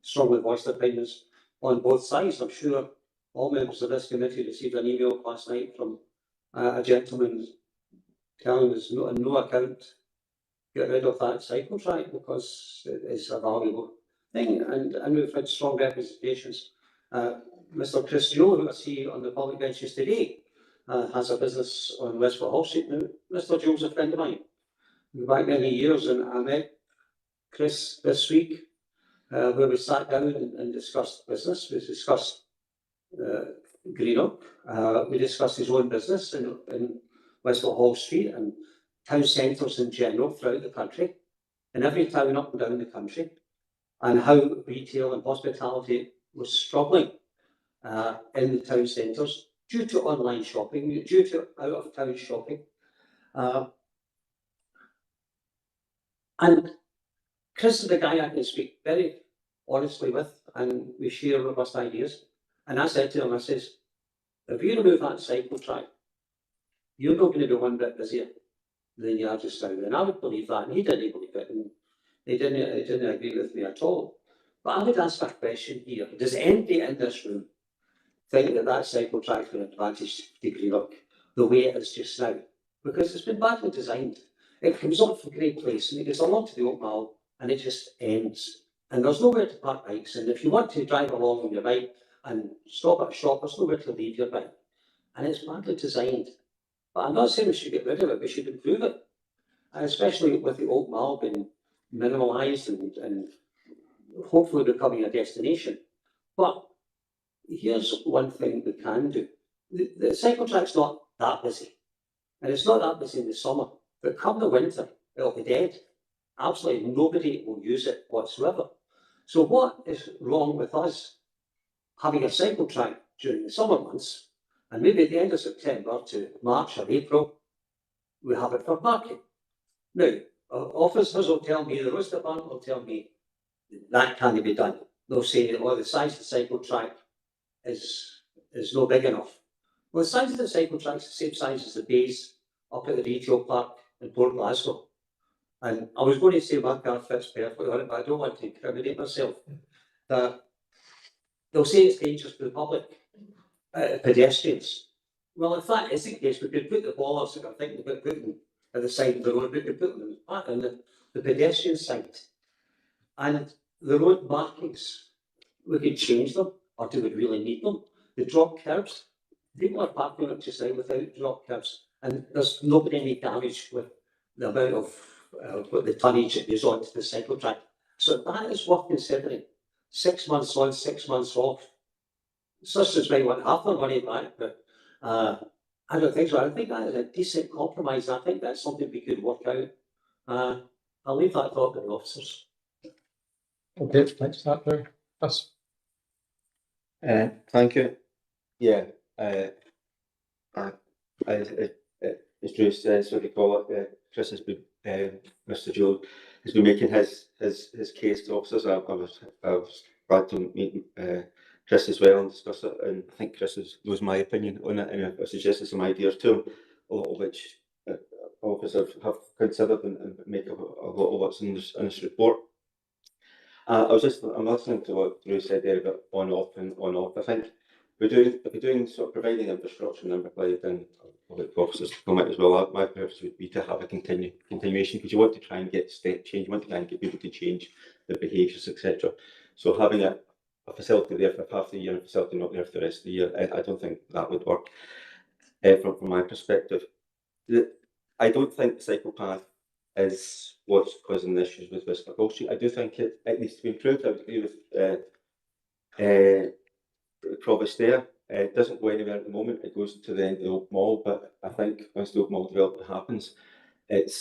strongly voiced opinions on both sides. I'm sure all members of this committee received an email last night from a gentleman telling us on no account get rid of that cycle track because it's a valuable thing, and we've had strong representations. Mr. Chris Joe, who I see on the public benches today, has a business on Westport Hall Street now. Mr. Joe's a friend of mine. We go back many years, and I met Chris this week, where we sat down and discussed business. We discussed Greenock. We discussed his own business in Westport Hall Street and town centres in general throughout the country, in every town up and down the country, and how retail and hospitality was struggling in the town centres due to online shopping, due to out-of-town shopping. And Chris is the guy I can speak very honestly with, and we share robust ideas. And I said to him, I says, if you remove that cycle track, you're not going to be one bit busier than you are just now. And I would believe that, and he didn't believe it, and he didn't agree with me at all. But I would ask a question here. Does anybody in this room think that that cycle track is an advantage to Greenock the way it is just now? Because it's been badly designed. It comes up from Great Place and it goes along to the Oak Mall and it just ends. And there's nowhere to park bikes. And if you want to drive along on your bike and stop at a shop, there's nowhere to leave your bike. And it's badly designed. But I'm not saying we should get rid of it, we should improve it. And especially with the Oak Mall being minimalised and hopefully becoming a destination. But here's one thing we can do. The cycle track's not that busy. And it's not that busy in the summer. But come the winter, it'll be dead. Absolutely nobody will use it whatsoever. So what is wrong with us having a cycle track during the summer months, and maybe at the end of September to March or April, we have it for parking? Now, officers will tell me, the road department will tell me, that can't be done. They'll say, oh, the size of the cycle track is not big enough. Well, the size of the cycle track is the same size as the bays up at the retail park in Port Glasgow. And I was going to say my car fits perfectly on it, but I don't want to incriminate myself. That they'll say it's dangerous to the public, pedestrians. Well, if that is the case, we could put the bollards that I think we could put them at the side of the road, we could put them on the pedestrian side. And the road markings, we could change them, or do we really need them? The drop curbs, people are parking on it just now without drop curbs, and there's not been any damage with the amount of what the tonnage that goes onto the cycle track. So that is worth considering. 6 months on, 6 months off. Sussex might want half their money back, but I don't think so. I think that is a decent compromise. I think that's something we could work out. I'll leave that thought to the officers. Okay, thanks for that, Drew. Chris? Thank you. Yeah, as Drew says, what do you call it? Chris has been, Mr. Joe has been making his case to officers. I was glad to meet Chris as well and discuss it, and I think Chris knows my opinion on it, and I suggested some ideas to him, which officers have considered and make a lot of what's in this report. I'm listening to what Drew said there about on off and on off. I think if we're doing sort of providing infrastructure and providing public officers to come out as well, my purpose would be to have a continuation, because you want to try and get step change, you want to try and get people to change their behaviours, etc. So having a facility there for half the year and a facility not there for the rest of the year, I don't think that would work. from my perspective. I don't think the cycle path is what's causing the issues with West Hall Street. I do think it needs to be improved. I would agree with Provost there. It doesn't go anywhere at the moment. It goes to the end of the Old Mall, but I think once the Old Mall development happens, it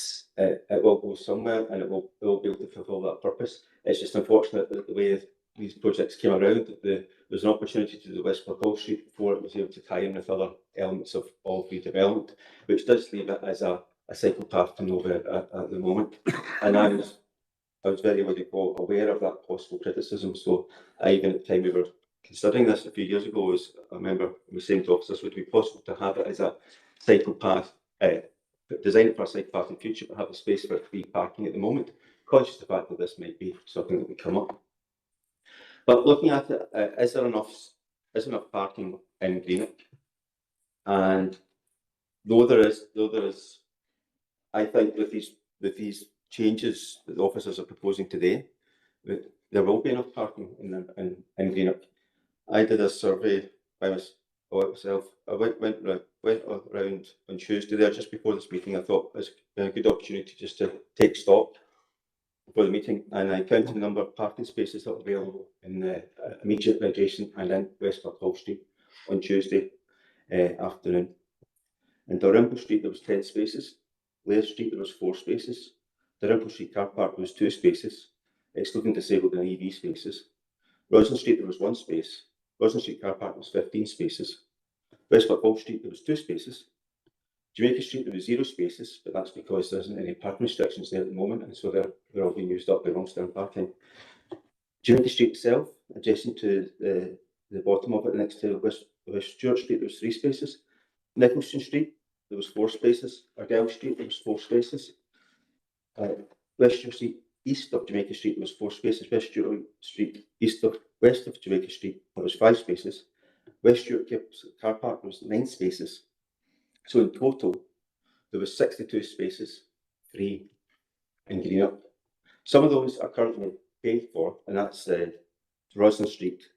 will go somewhere and it will be able to fulfil that purpose. It's just unfortunate that the way these projects came around, that there was an opportunity to do West Hall Street before it was able to tie in with other elements of redevelopment, which does leave it as a cycle path to nowhere at the moment. And I was very aware of that possible criticism. So even at the time we were considering this a few years ago, I remember we saying to officers, would it be possible to have it as a cycle path, design it for a cycle path in the future, but have a space for free parking at the moment, conscious of the fact that this might be something that would come up. But looking at it, is there enough parking in Greenock? And though there is, I think with these changes that the officers are proposing today, there will be enough parking in Greenock. I did a survey by myself. I went around on Tuesday there just before this meeting. I thought it was a good opportunity just to take stock for the meeting, and I counted the number of parking spaces that were available in the immediate adjacent and in West Hall Street on Tuesday afternoon. In Dalrymple Street there was 10 spaces. Laird Street there was 4 spaces. Dalrymple Street car park there was 2 spaces, excluding disabled and EV spaces. Roslin Street there was 1 space. Roslin Street car park was 15 spaces. West Hall Street there was 2 spaces. Jamaica Street there was 0 spaces, but that's because there isn't any parking restrictions there at the moment, and so they're all being used up by long-term parking. Jamaica Street itself, adjacent to the bottom of it, next to West Stewart Street, there was 3 spaces. Nicholson Street there was 4 spaces. Ardell Street there was 4 spaces. West Stewart Street east of Jamaica Street there was 4 spaces. West Stewart Street west of Jamaica Street there was 5 spaces. West Stewart car park there was 9 spaces. So in total there was 62 spaces free in Greenock. Some of those are currently paid for, and that's Roslin Street,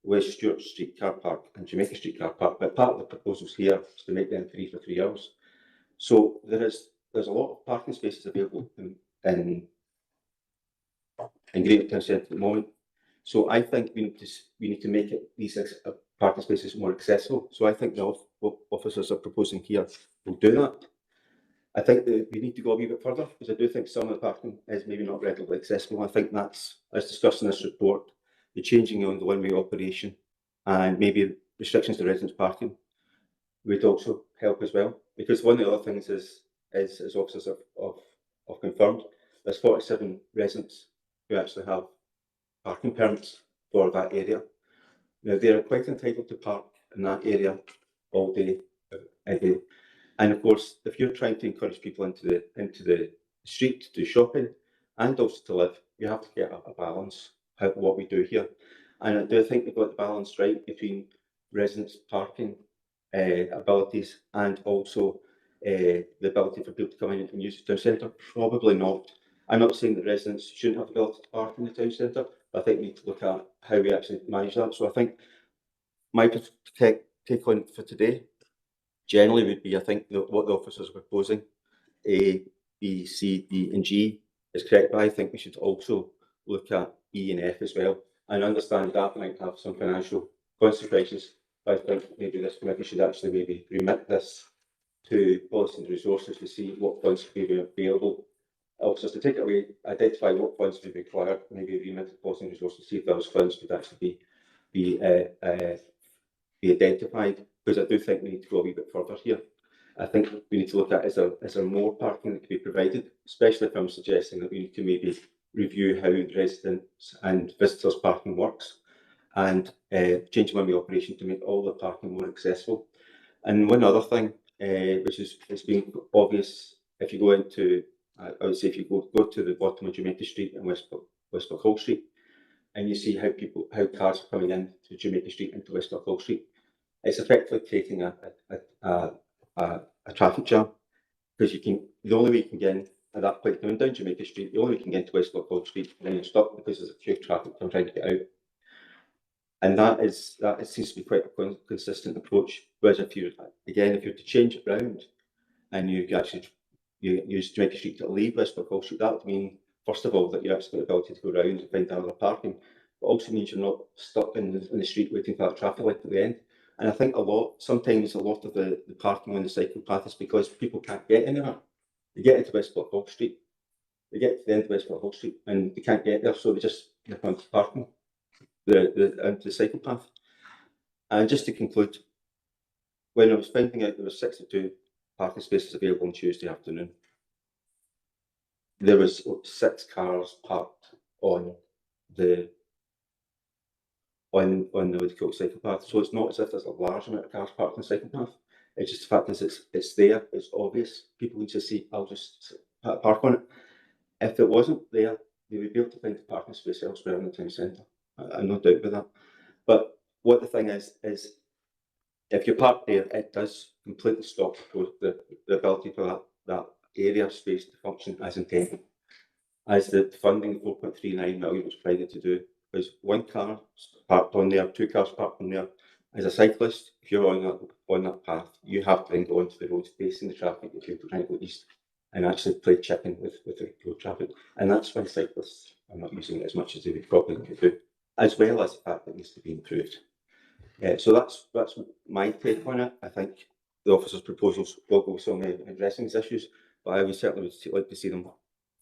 West Stewart Street car park and Jamaica Street car park. But part of the proposals here is to make them free for 3 hours. So there's a lot of parking spaces available in Greenock Town Centre at the moment. So I think we need to make these parking spaces more accessible. So I think the officers are proposing here will do that. I think that we need to go a wee bit further, because I do think some of the parking is maybe not readily accessible. I think that's, as discussed in this report, the changing on the one-way operation and maybe restrictions to residents parking would also help as well. Because one of the other things is as officers have confirmed, there's 47 residents who actually have parking permits for that area. Now they're quite entitled to park in that area all day, every day. And of course, if you're trying to encourage people into the street to do shopping and also to live, you have to get a balance of what we do here. And I do think we've got the balance right between residents' parking abilities and also the ability for people to come in and use the town centre. Probably not. I'm not saying that residents shouldn't have the ability to park in the town centre, but I think we need to look at how we actually manage that. So I think my take on for today generally would be, I think what the officers are proposing, A, B, C, D and G is correct, but I think we should also look at E and F as well, and understand that might have some financial consequences. I think maybe this committee should actually maybe remit this to policy and resources to see what funds could be available. Also, to take it away, identify what funds would be required, maybe remit to policy and resources, see if those funds could actually be identified, because I do think we need to go a wee bit further here. I think we need to look at is there more parking that can be provided, especially if I'm suggesting that we need to maybe review how residents and visitors parking works and change one-way operation to make all the parking more accessible. And one other thing, which has been obvious, if you go into, I would say if you go to the bottom of Jamaica Street and West Hall Street, and you see how cars are coming in to Jamaica Street into West Hall Street, it's effectively creating a traffic jam, because the only way you can get in at that point coming down Jamaica Street, the only way you can get into West Hall Street, and then you're stuck because there's a queue of traffic trying to get out. And that seems to be quite a consistent approach. Whereas if you're to change it round and you use Jamaica Street to leave Westport Hall Street, that would mean, first of all, that you're actually got the ability to go round and find another parking, but also means you're not stuck in the street waiting for that traffic light at the end. And I think sometimes a lot of the parking on the cycle path is because people can't get anywhere. They get into Westport Hall Street, they get to the end of Westport Hall Street and they can't get there, so they just nip onto parking, into the cycle path. And just to conclude, when I was finding out there were 62 parking spaces available on Tuesday afternoon, there was 6 cars parked on the cycle path. So it's not as if there's a large amount of cars parked on the cycle path. It's just the fact is it's there, it's obvious. People need to see, I'll just park on it. If it wasn't there, they would be able to find a parking space elsewhere in the town centre. I'm no doubt about that. But what the thing is if you park there, it does completely stop the ability for that area of space to function as intended. As the funding 4.39 million was provided to do, there's 1 car parked on there, 2 cars parked on there. As a cyclist, if you're on that path, you have to then go onto the road facing the traffic if you're trying to go east and actually play chicken with the road traffic. And that's why cyclists are not using it as much as they would probably could do, as well as the fact that it needs to be improved. So that's my take on it. I think the officer's proposals will go some addressing these issues, but I would certainly like to see them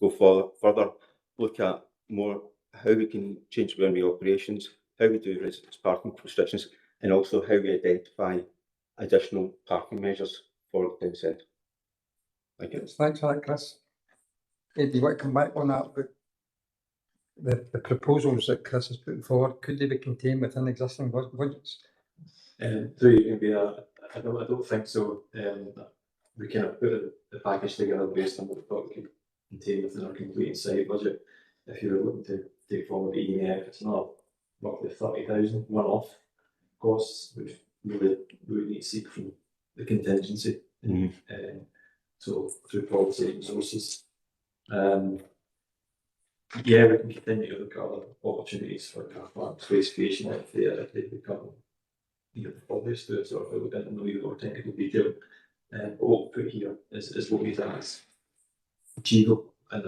go further, look at more how we can change runway operations, how we do residence parking restrictions, and also how we identify additional parking measures for the town centre. Thank you. Thanks for that, Chris. Do you want to come back on that? But the proposals that Chris is putting forward, could they be contained within existing budgets? I don't think so. We kind of put the package together based on what we thought we could contain within our complete site budget. If you were looking to take forward ENF, it's not roughly 30,000 one-off costs, which we would need to seek from the contingency. So through policy resources. Yeah, we can continue to look at other opportunities for car park space creation if they become obvious to us, or if we look into the more technical detail. But what we put here is what we think is achievable. And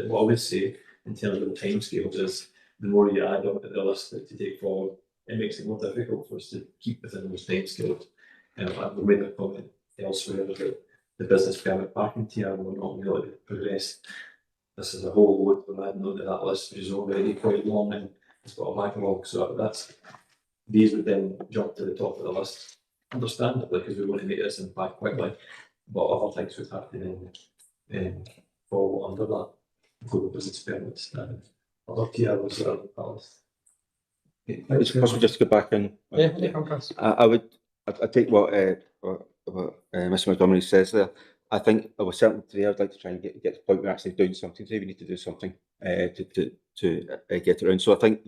what I would say in terms of the timescales is the more you add on to the list to take forward, it makes it more difficult for us to keep within those timescales. I've made a comment elsewhere about the business permit parking tier will not really progress. This is a whole load of adding onto that list, which is already quite long and it's got a backlog. So these would then jump to the top of the list, understandably, because we want to make this impact quickly. But other things would have to then fall under that, including business permits and other tier was on the list. It's possible just to go back in. I take what Mr. Montgomery says there. I think I was certainly today. I'd like to try and get to the point where we're actually doing something today. We need to do something to get it around. So I think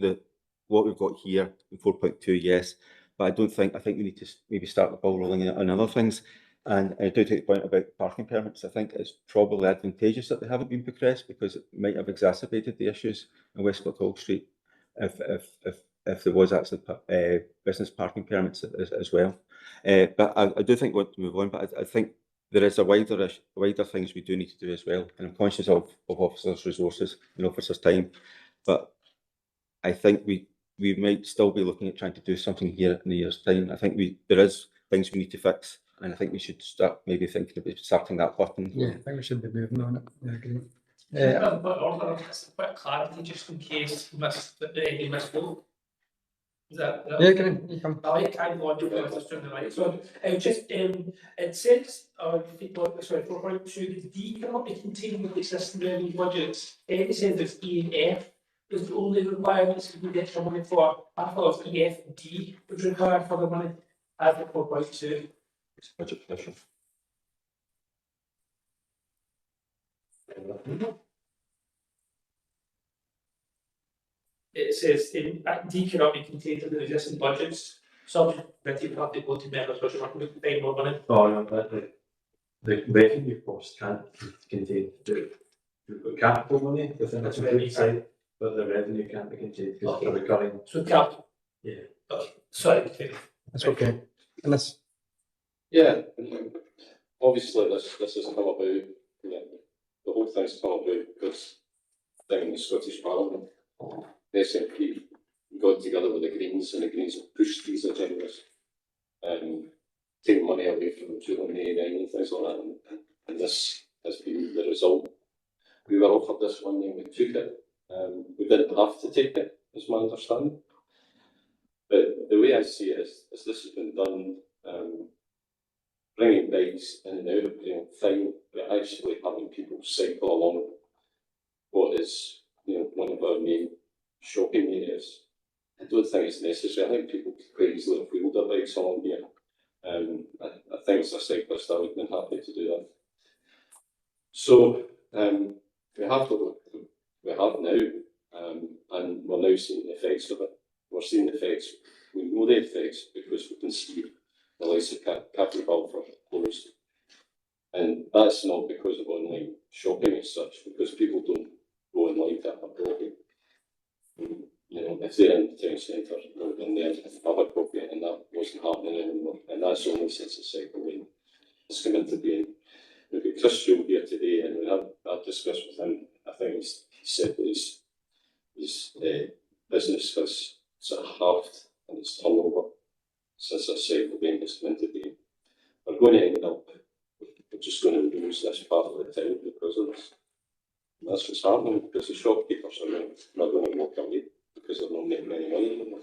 what we've got here in 4.2, yes, but I think we need to maybe start the ball rolling on other things. And I do take the point about parking permits. I think it's probably advantageous that they haven't been progressed because it might have exacerbated the issues in Westport Hall Street if there was actually business parking permits as well. But I do think we want to move on. But I think there is a wider things we do need to do as well. And I'm conscious of officers' resources and officers' time. But I think we might still be looking at trying to do something here in a year's time. I think there is things we need to fix. And I think we should start maybe thinking about starting that button. Yeah, I think we should be moving on it. Yeah, I agree. A bit of clarity just in case you missed vote. Is that you come. I kind of want to go this to the right. So it says people 4.2 the D cannot be contained with existing revenue budgets. It says there's E and F is the only requirements to get some money for. I thought E, F, and D would require further money at the 4.2. It's budget position. It says D cannot be contained in the existing budgets. Subject to have to go to members, which are not going to pay more money. Oh no, the revenue cost can't contain the capital money within the side, but the revenue can't be contained because it's recurring. So capital. Sorry. That's okay. And this, Yeah, obviously this has come about, the whole thing's come about because I think in the Scottish Parliament, the SNP got together with the Greens and the Greens pushed these agendas, taking money away from children in and things like that, and this has been the result. We were offered this funding, we took it. We didn't have to take it, is my understanding. But the way I see it is this has been done, bringing bikes in and out, fine, but actually having people cycle along what is, one of our main shopping areas. I don't think it's necessary. I think people could quite easily have wheeled their bikes along here. I think as a cyclist, I would have been happy to do that. So we have now, and we're now seeing the effects of it. We're seeing the effects. We know the effects because we can see the likes of Captain Balfour closed. And that's not because of online shopping as such, because people don't go online to have a property. If they're in the town centre, then they're in public property, and that wasn't happening anymore. And that's only since the cycle lane has come into being. We've got Chris Steele here today, and we had that discussed with him. I think he said that his business has sort of halved in its turnover since that cycle lane has come into being. We're going to end up, we're just going to lose this part of the town because of this. That's what's happening, because the shopkeepers are not going to walk away because they're not making any money anymore.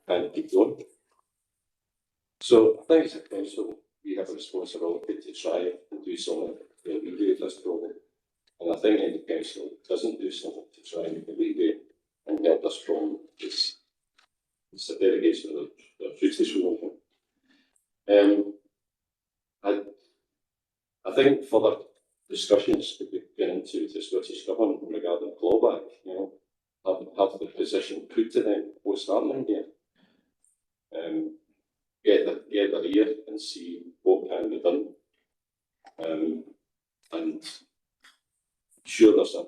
And keep going. So I think as a council, we have a responsibility to try and do something to alleviate this problem. And I think any council that doesn't do something to try and alleviate and help this problem, it's a derogation of their duties from them. I think further discussions could be going into the Scottish Government regarding clawback, have the position put to them what's happening here. Get their ear and see what can be done. And sure there's a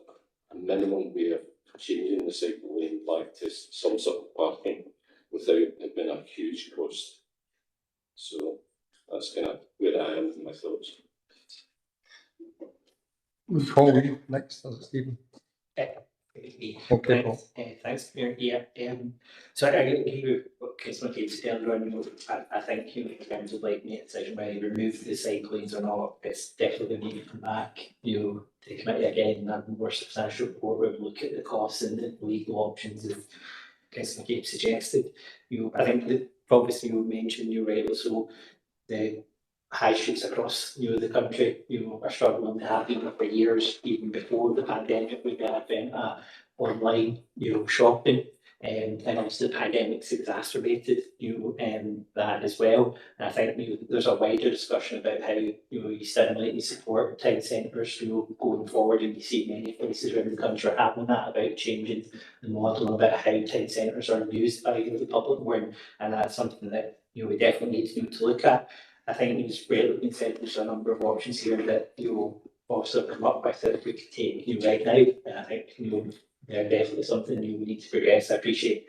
minimum way of changing the cycle lane back to some sort of parking without it being a huge cost. So that's kind of where I am with my thoughts. Paul, you next, or Stephen? Okay, Paul. Thanks, Mayor. Yeah, so I agree with what Councillor Gates said earlier on. I think in terms of making a decision whether you remove the cycle lanes or not, it's definitely going to come back, to the committee again and have a more substantial report where we look at the costs and the legal options as Councillor Gates suggested. I think that obviously you mentioned you're right, so the high streets across the country are struggling. They have been for years, even before the pandemic. We've been advent online shopping, and obviously the pandemic's exacerbated that as well. And I think there's a wider discussion about how you stimulate and support town centres going forward, and you see many places around the country having that about changing the model about how town centres are used by the public more, and that's something that we definitely need to look at. I think it's been said there's a number of options here that also come up with that we could take right now, and I think they're definitely something we need to progress. I appreciate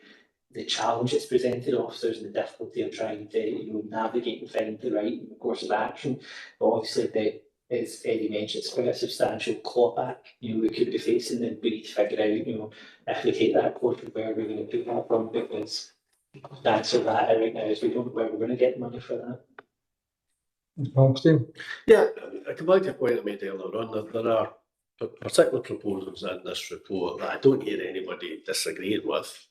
the challenge it's presented officers and the difficulty of trying to navigate and find the right course of action. But obviously, as Eddie mentioned, it's quite a substantial clawback we could be facing, and we need to figure out if we take that quote, where we're going to pick that from, because the answer to that right now is we don't know where we're going to get money for that. Yeah, I come back to a point I made earlier on. There are particular proposals in this report that I don't hear anybody disagreeing with.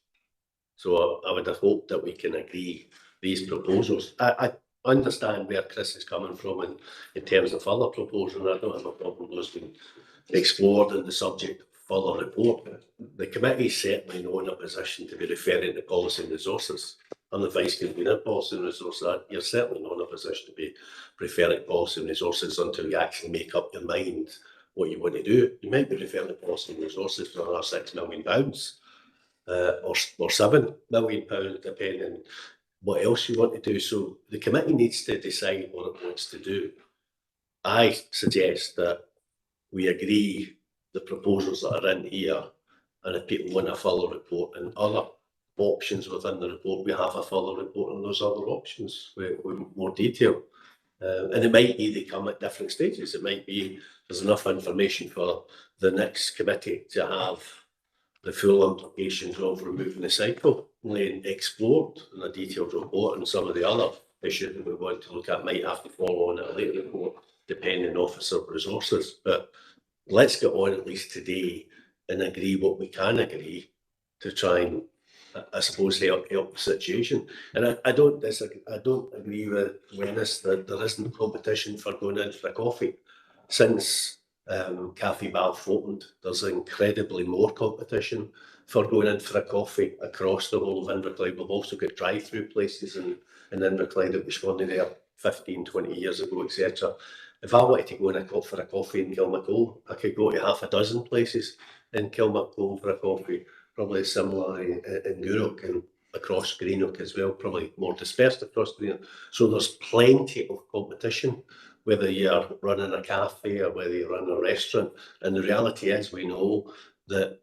So I would have hoped that we can agree these proposals. I understand where Chris is coming from in terms of other proposals, and I don't have a problem with those being explored in the subject of further report. The committee is certainly not in a position to be referring to policy and resources. I'm the Vice Convener Policy and Resources. You're certainly not in a position to be referring to policy and resources until you actually make up your mind what you want to do. You might be referring to policy and resources for another £6 million or £7 million, depending what else you want to do. So the committee needs to decide what it wants to do. I suggest that we agree the proposals that are in here, and if people want a further report and other options within the report, we have a further report on those other options with more detail. And it might be they come at different stages. It might be there's enough information for the next committee to have the full implications of removing the cycle lane explored in a detailed report, and some of the other issues that we want to look at might have to follow on a later report, depending on officer resources. But let's get on at least today and agree what we can agree to try and, I suppose, help the situation. And I don't disagree. I don't agree with Wennis that there isn't competition for going in for a coffee. Since Cafe Bath opened, there's incredibly more competition for going in for a coffee across the whole of Inverclyde. We've also got drive-through places in Inverclyde that was only there 15, 20 years ago, etc. If I wanted to go in for a coffee in Kilmacole, I could go to half a dozen places in Kilmacole for a coffee. Probably similar in Gourock and across Greenock as well, probably more dispersed across Greenock. So there's plenty of competition, whether you're running a cafe or whether you're running a restaurant. And the reality is, we know that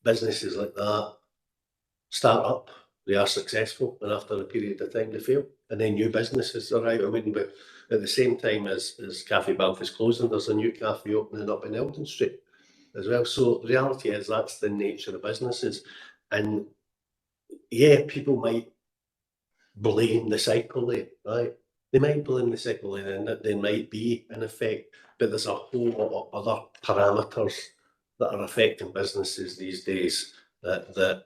businesses like that start up, they are successful, and after a period of time they fail, and then new businesses arrive. I mean, but at the same time as Cafe Bath is closing, there's a new cafe opening up in Eldon Street as well. So the reality is that's the nature of businesses. And yeah, people might blame the cycle lane, right? They might blame the cycle lane, and that there might be an effect, but there's a whole lot of other parameters that are affecting businesses these days that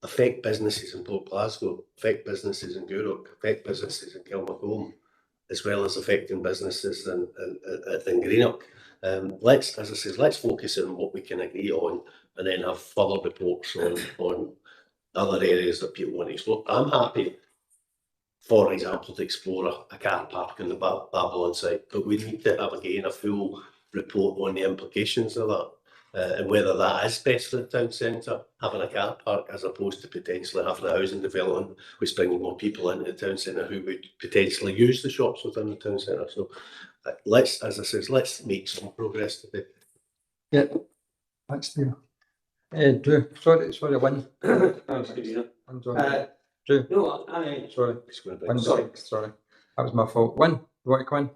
affect businesses in Port Glasgow, affect businesses in Gourock, affect businesses in Kilmacole, as well as affecting businesses in Greenock. Let's, as I said, let's focus on what we can agree on, and then have further reports on other areas that people want to explore. I'm happy, for example, to explore a car park in the Babylon site, but we need to have again a full report on the implications of that. And whether that is best for the town centre, having a car park, as opposed to potentially having a housing development which brings more people into the town centre who would potentially use the shops within the town centre. So let's, as I said, let's make some progress today. Yeah, thanks, Steve. Drew, sorry, Wynne. Thanks, Convener. Drew, No, sorry. Wynne, sorry. Sorry, that was my fault. Wynne, you want to come in?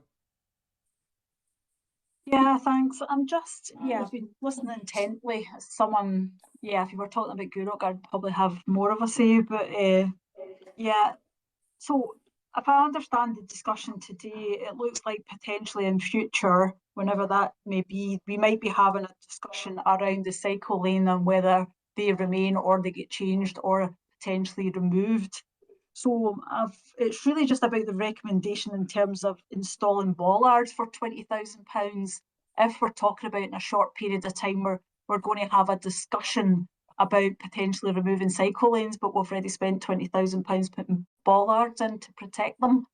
Yeah, thanks. I'm just, I've been listening intently. As someone, if you were talking about Gourock, I'd probably have more of a say, but so if I understand the discussion today, it looks like potentially in future, whenever that may be, we might be having a discussion around the cycle lane and whether they remain or they get changed or potentially removed. So it's really just about the recommendation in terms of installing bollards for £20,000. If we're talking about in a short period of time, we're going to have a discussion about potentially removing cycle lanes, but we've already spent £20,000 putting bollards in to protect them.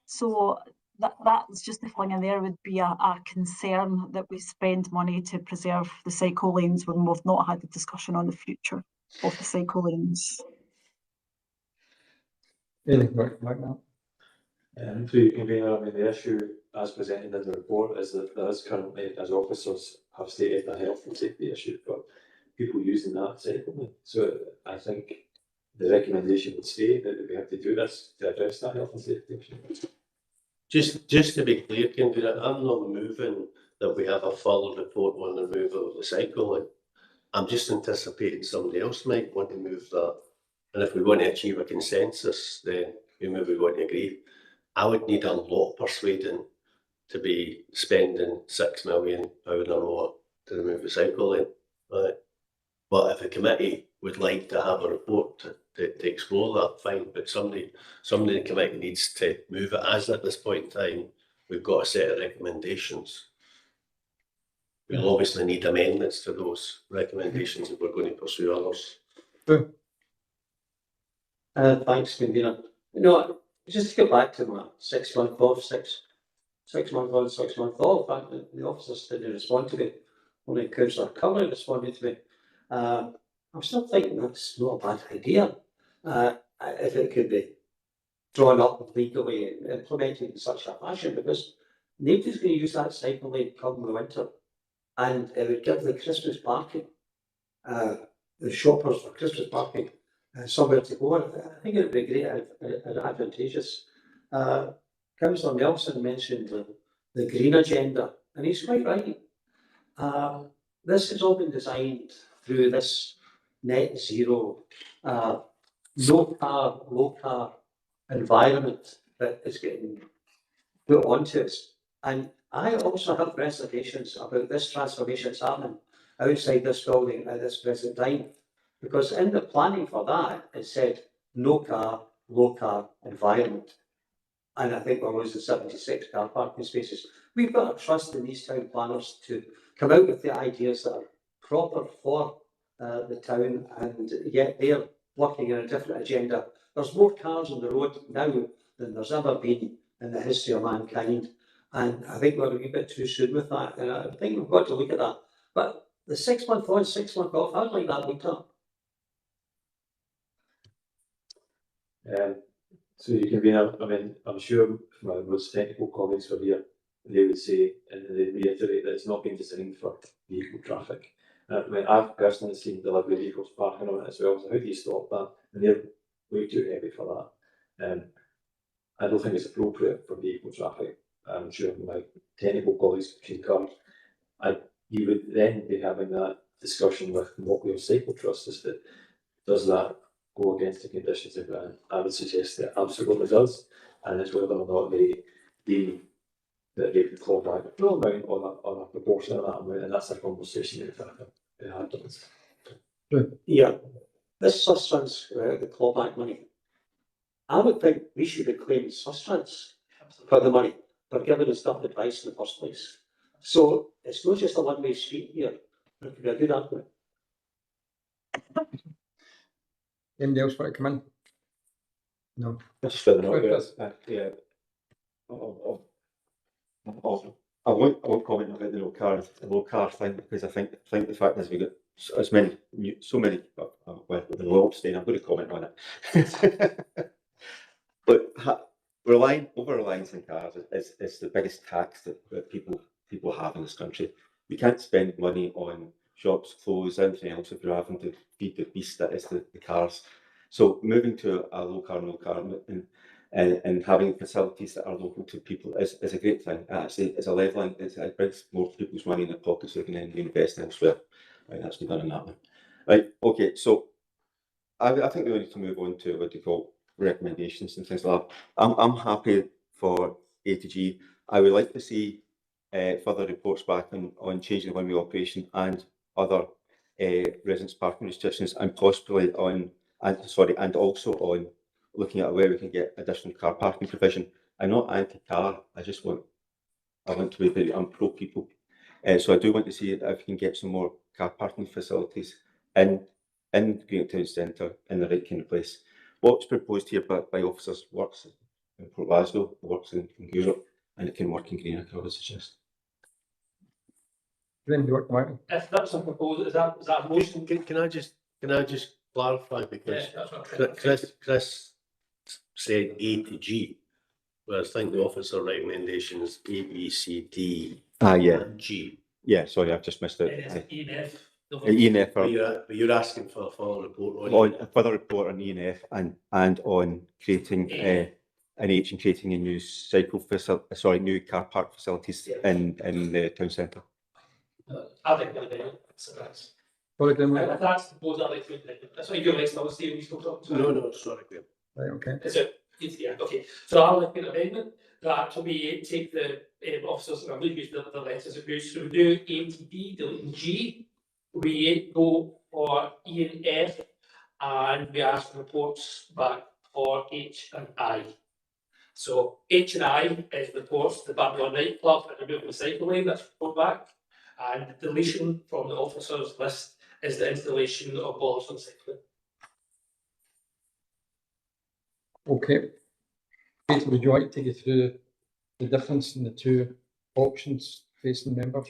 So that's just the fling in there would be a concern that we spend money to preserve the cycle lanes when we've not had the discussion on the future of the cycle lanes. Anything like that? Through you, Convener, I mean, the issue as presented in the report is that there is currently, as officers have stated, a health and safety issue for people using that cycle lane. So I think the recommendation would stay that we have to do this to address that health and safety issue. Just to be clear, Convener, I'm not moving that we have a further report on the removal of the cycle lane. I'm just anticipating somebody else might want to move that. And if we want to achieve a consensus, then we maybe want to agree. I would need a lot persuading to be spending £6 million or more to remove the cycle lane. Right? But if the committee would like to have a report to explore that, fine. But somebody in the committee needs to move it. As at this point in time, we've got a set of recommendations. We'll obviously need amendments to those recommendations if we're going to pursue others. Drew. Thanks, Convener. No, just to go back to my 6 month off, 6 month on, 6 month off, the officers didn't respond to me. Only Councillor Curley responded to me. I'm still thinking that's not a bad idea. If it could be drawn up legally and implemented in such a fashion, because nobody's going to use that cycle lane come the winter. And it would give the Christmas parking, the shoppers for Christmas parking, somewhere to go. I think it would be great and advantageous. Councillor Nelson mentioned the green agenda, and he's quite right. This has all been designed through this net zero, no car, low car environment that is getting put onto us. And I also have reservations about this transformation that's happening outside this building at this present time. Because in the planning for that, it said no car, low car environment. And I think we're losing 76 car parking spaces. We've got to trust in these town planners to come out with the ideas that are proper for the town, and yet they're working on a different agenda. There's more cars on the road now than there's ever been in the history of mankind. And I think we're a wee bit too soon with that. And I think we've got to look at that. But the 6 month on, 6 month off, I'd like that looked at. So you can be, I mean, I'm sure my most technical colleagues were here, they would say, and they reiterate that it's not been designed for vehicle traffic. I mean, I've personally seen delivery vehicles parking on it as well, so how do you stop that? And they're way too heavy for that. I don't think it's appropriate for vehicle traffic. I'm sure my technical colleagues can come. You would then be having that discussion with the Walkway and Cycle Trust as to, does that go against the conditions of grant? I would suggest that it absolutely does, and it's whether or not they can claw back a full amount or a proportion of that amount, and that's a conversation that they have done. Yeah, this sustenance the clawback money. I would think we should be claiming sustenance for the money for giving us that advice in the first place. So it's not just a one-way street here. It could be a good argument. Anybody else want to come in? No. Just for the note, yeah. I won't comment about the low car thing, because I think the fact is we got as many, so many. Well, with the Lobstein, I'm going to comment on it. But over-reliance on cars is the biggest tax that people have in this country. We can't spend money on shops, clothes, everything else if you're having to feed the beast that is the cars. So moving to a low car, no car, and having facilities that are local to people is a great thing. Actually, it's a levelling. It brings more people's money in their pockets so they can then invest elsewhere. Right, that's been done in that one. Right, okay. So I think we need to move on to what you call recommendations and things like that. I'm happy for A to G. I would like to see further reports back on changing the one-way operation and other residence parking restrictions, and possibly and also on looking at where we can get additional car parking provision. I'm not anti-car. I want to be very, I'm pro people. So I do want to see if we can get some more car parking facilities in Greenock Town Centre in the right kind of place. What's proposed here by officers works in Port Glasgow, works in Europe, and it can work in Greenock, I would suggest. If that's a proposal, is that a motion? Can I just clarify, because Yeah, that's what Chris said A to G, whereas I think the officer recommendation is A, B, C, D, and G. Yeah, sorry, I've just missed it. ENF. ENF. But you're asking for a further report on a further report on ENF and on creating and creating a new new car park facilities in the town centre. I think that's the proposal I'd like to make. That's what you're next, obviously, we still talking. No, sorry, Graham. Right, okay. Is it? Yeah, okay. So I'll make an amendment that we take the officers, and I'm going to use the letters of use. So we do A to B, delete G. We go for E and F, and we ask for reports back for H and I. So H and I is reports to the Babylon nightclub and removing the cycle lane, that's report back. And the deletion from the officers list is the installation of bollards on cycling. Okay. Peter, would you like to take us through the difference in the two options facing members?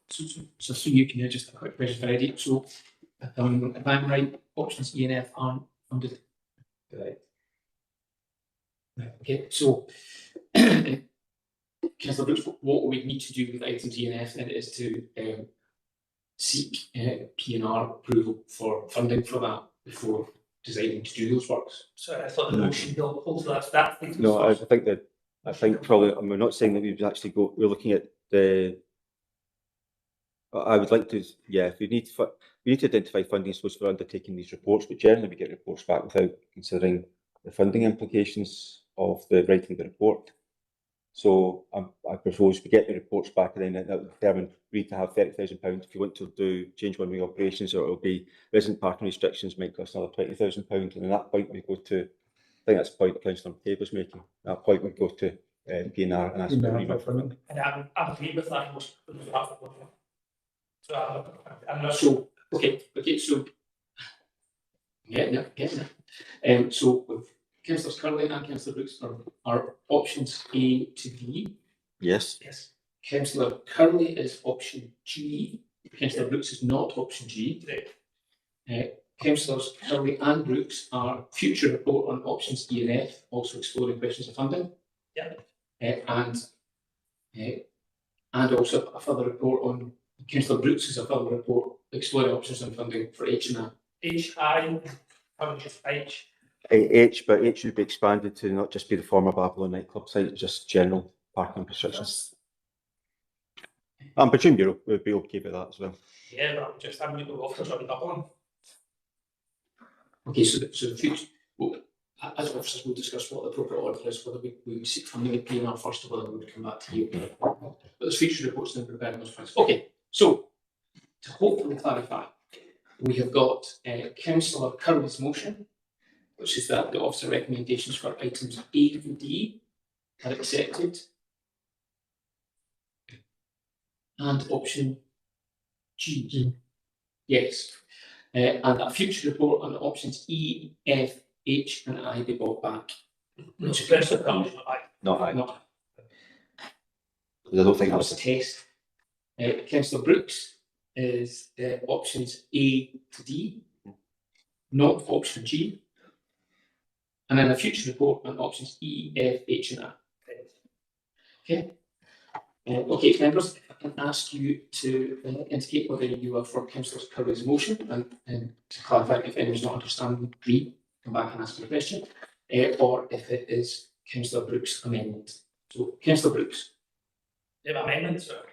So you can just a quick question for Eddie. So if I'm right, options E and F aren't funded. Right. Okay, so Councillor Brooks, what we need to do with items E and F then is to seek P&R approval for funding for that before deciding to do those works. So I thought the motion holds that. No, I think probably, and we're not saying that we've actually we're looking at the, I would like to, yeah, if we need to identify funding source for undertaking these reports, but generally we get reports back without considering the funding implications of the writing the report. So I propose we get the reports back, and then that will determine we need to have £30,000 if you want to do change one way operations, or it will be resident parking restrictions might cost another £20,000, and at that point we go to, I think that's the point Councillor McCabe was making. At that point we go to P&R and ask for remit for funding. And I agree with that. So I'm not sure. Okay, so so with Councillors Curley and Councillor Brooks are options A to D. Yes. Yes. Councillor Curley is option G. Councillor Brooks is not option G. Councillors Curley and Brooks are future report on options E and F, also exploring questions of funding. Yeah. And also a further report on Councillor Brooks is a further report exploring options and funding for H and I. H, but H should be expanded to not just be the former Babylon nightclub site, just general parking restrictions. I'm presuming we'll be okay with that as well. Yeah, but I'm going to go off for something up on. Okay, so the future, well, as officers, we'll discuss what the appropriate order is, whether we seek funding at P&R first, or whether we would come back to you. But there's future reports and preparing those points. Okay, so to hopefully clarify, we have got Councillor Curley's motion, which is that the officer recommendations for items A and D are accepted, and option G. Yes. And that future report on options E, F, H, and I be brought back. Not I. Not I don't think that's a test. Councillor Brooks is options A to D, not option G. And then a future report on options E, F, H, and I. Okay. Okay, members, I can ask you to indicate whether you are for Councillor Curley's motion, and to clarify if anyone's not understanding, come back and ask the question, or if it is Councillor Brooks' amendment. So, Councillor Brooks. You have amendments, sir?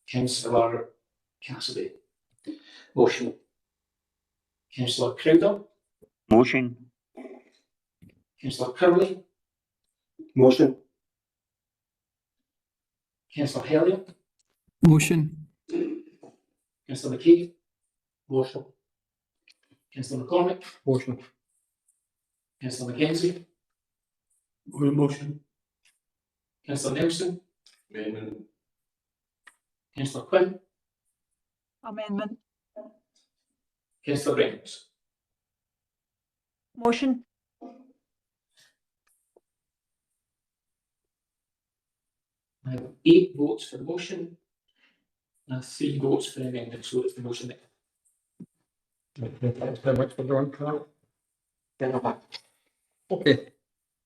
Councillor Cassidy. Motion. Councillor Crowder. Motion. Councillor Curley. Motion. Councillor Hellier. Motion. Councillor McCabe. Motion. Councillor McCormick. Motion. Councillor Mackenzie. Motion. Councillor Nelson. Amendment. Councillor Quinn. Amendment. Councillor Reynolds. Motion. I have 8 votes for the motion and 3 votes for the amendment, so it's the motion that. Thanks very much for drawing that. Okay,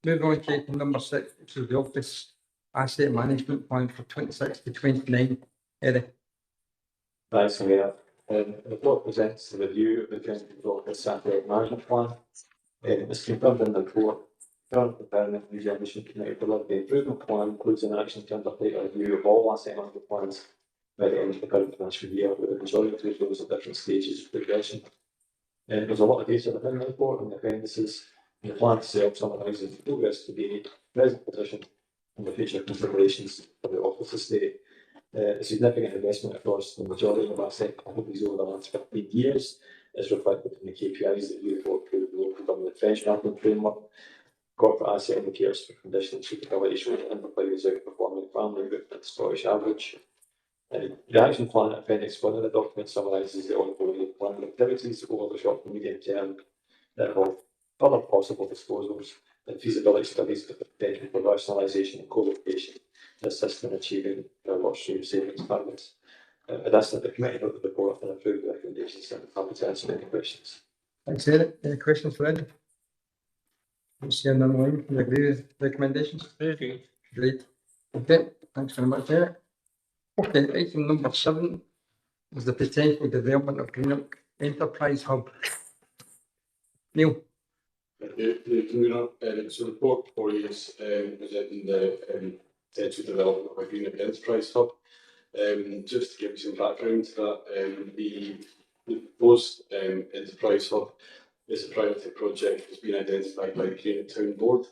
moving on to item number 6, which is the Office Asset Management Plan for 26 to 29. Eric. Thanks, Mayor. The report presents the review of the Council's Office Asset Management Plan. It was confirmed in the report. Current Environment Regeneration Committee delivered the improvement plan includes an action to undertake a review of all asset management plans by the end of the current financial year, with the majority of those at different stages of progression. There's a lot of data within the report and the appendices. The plan itself summarises the progress to date, present position, and the future considerations for the office estate. A significant investment across the majority of asset properties over the last 15 years is reflected in the KPIs that you report through the local government benchmarking framework. Corporate asset indicators for condition and suitability show that Inverclyde is outperforming family group at the Scottish average. The action plan appendix 1 of the document summarises the ongoing planned activities over the short and medium term that involve further possible disposals and feasibility studies with the potential for rationalisation and co-location to assist in achieving their workstream savings targets. With this, the committee noted the report and approved the recommendations and happy to answer any questions. Thanks, Eric. Any questions for Ed? Seeing none online, you agree with recommendations? Agree. Great. Okay, thanks very much, Eric. Okay, item number 7 is the potential development of Greenock Enterprise Hub. Neil? So the report for you is presenting the potential development of a Greenock Enterprise Hub. Just to give you some background to that, the proposed Enterprise Hub is a priority project that's been identified by the Greenock Town Board.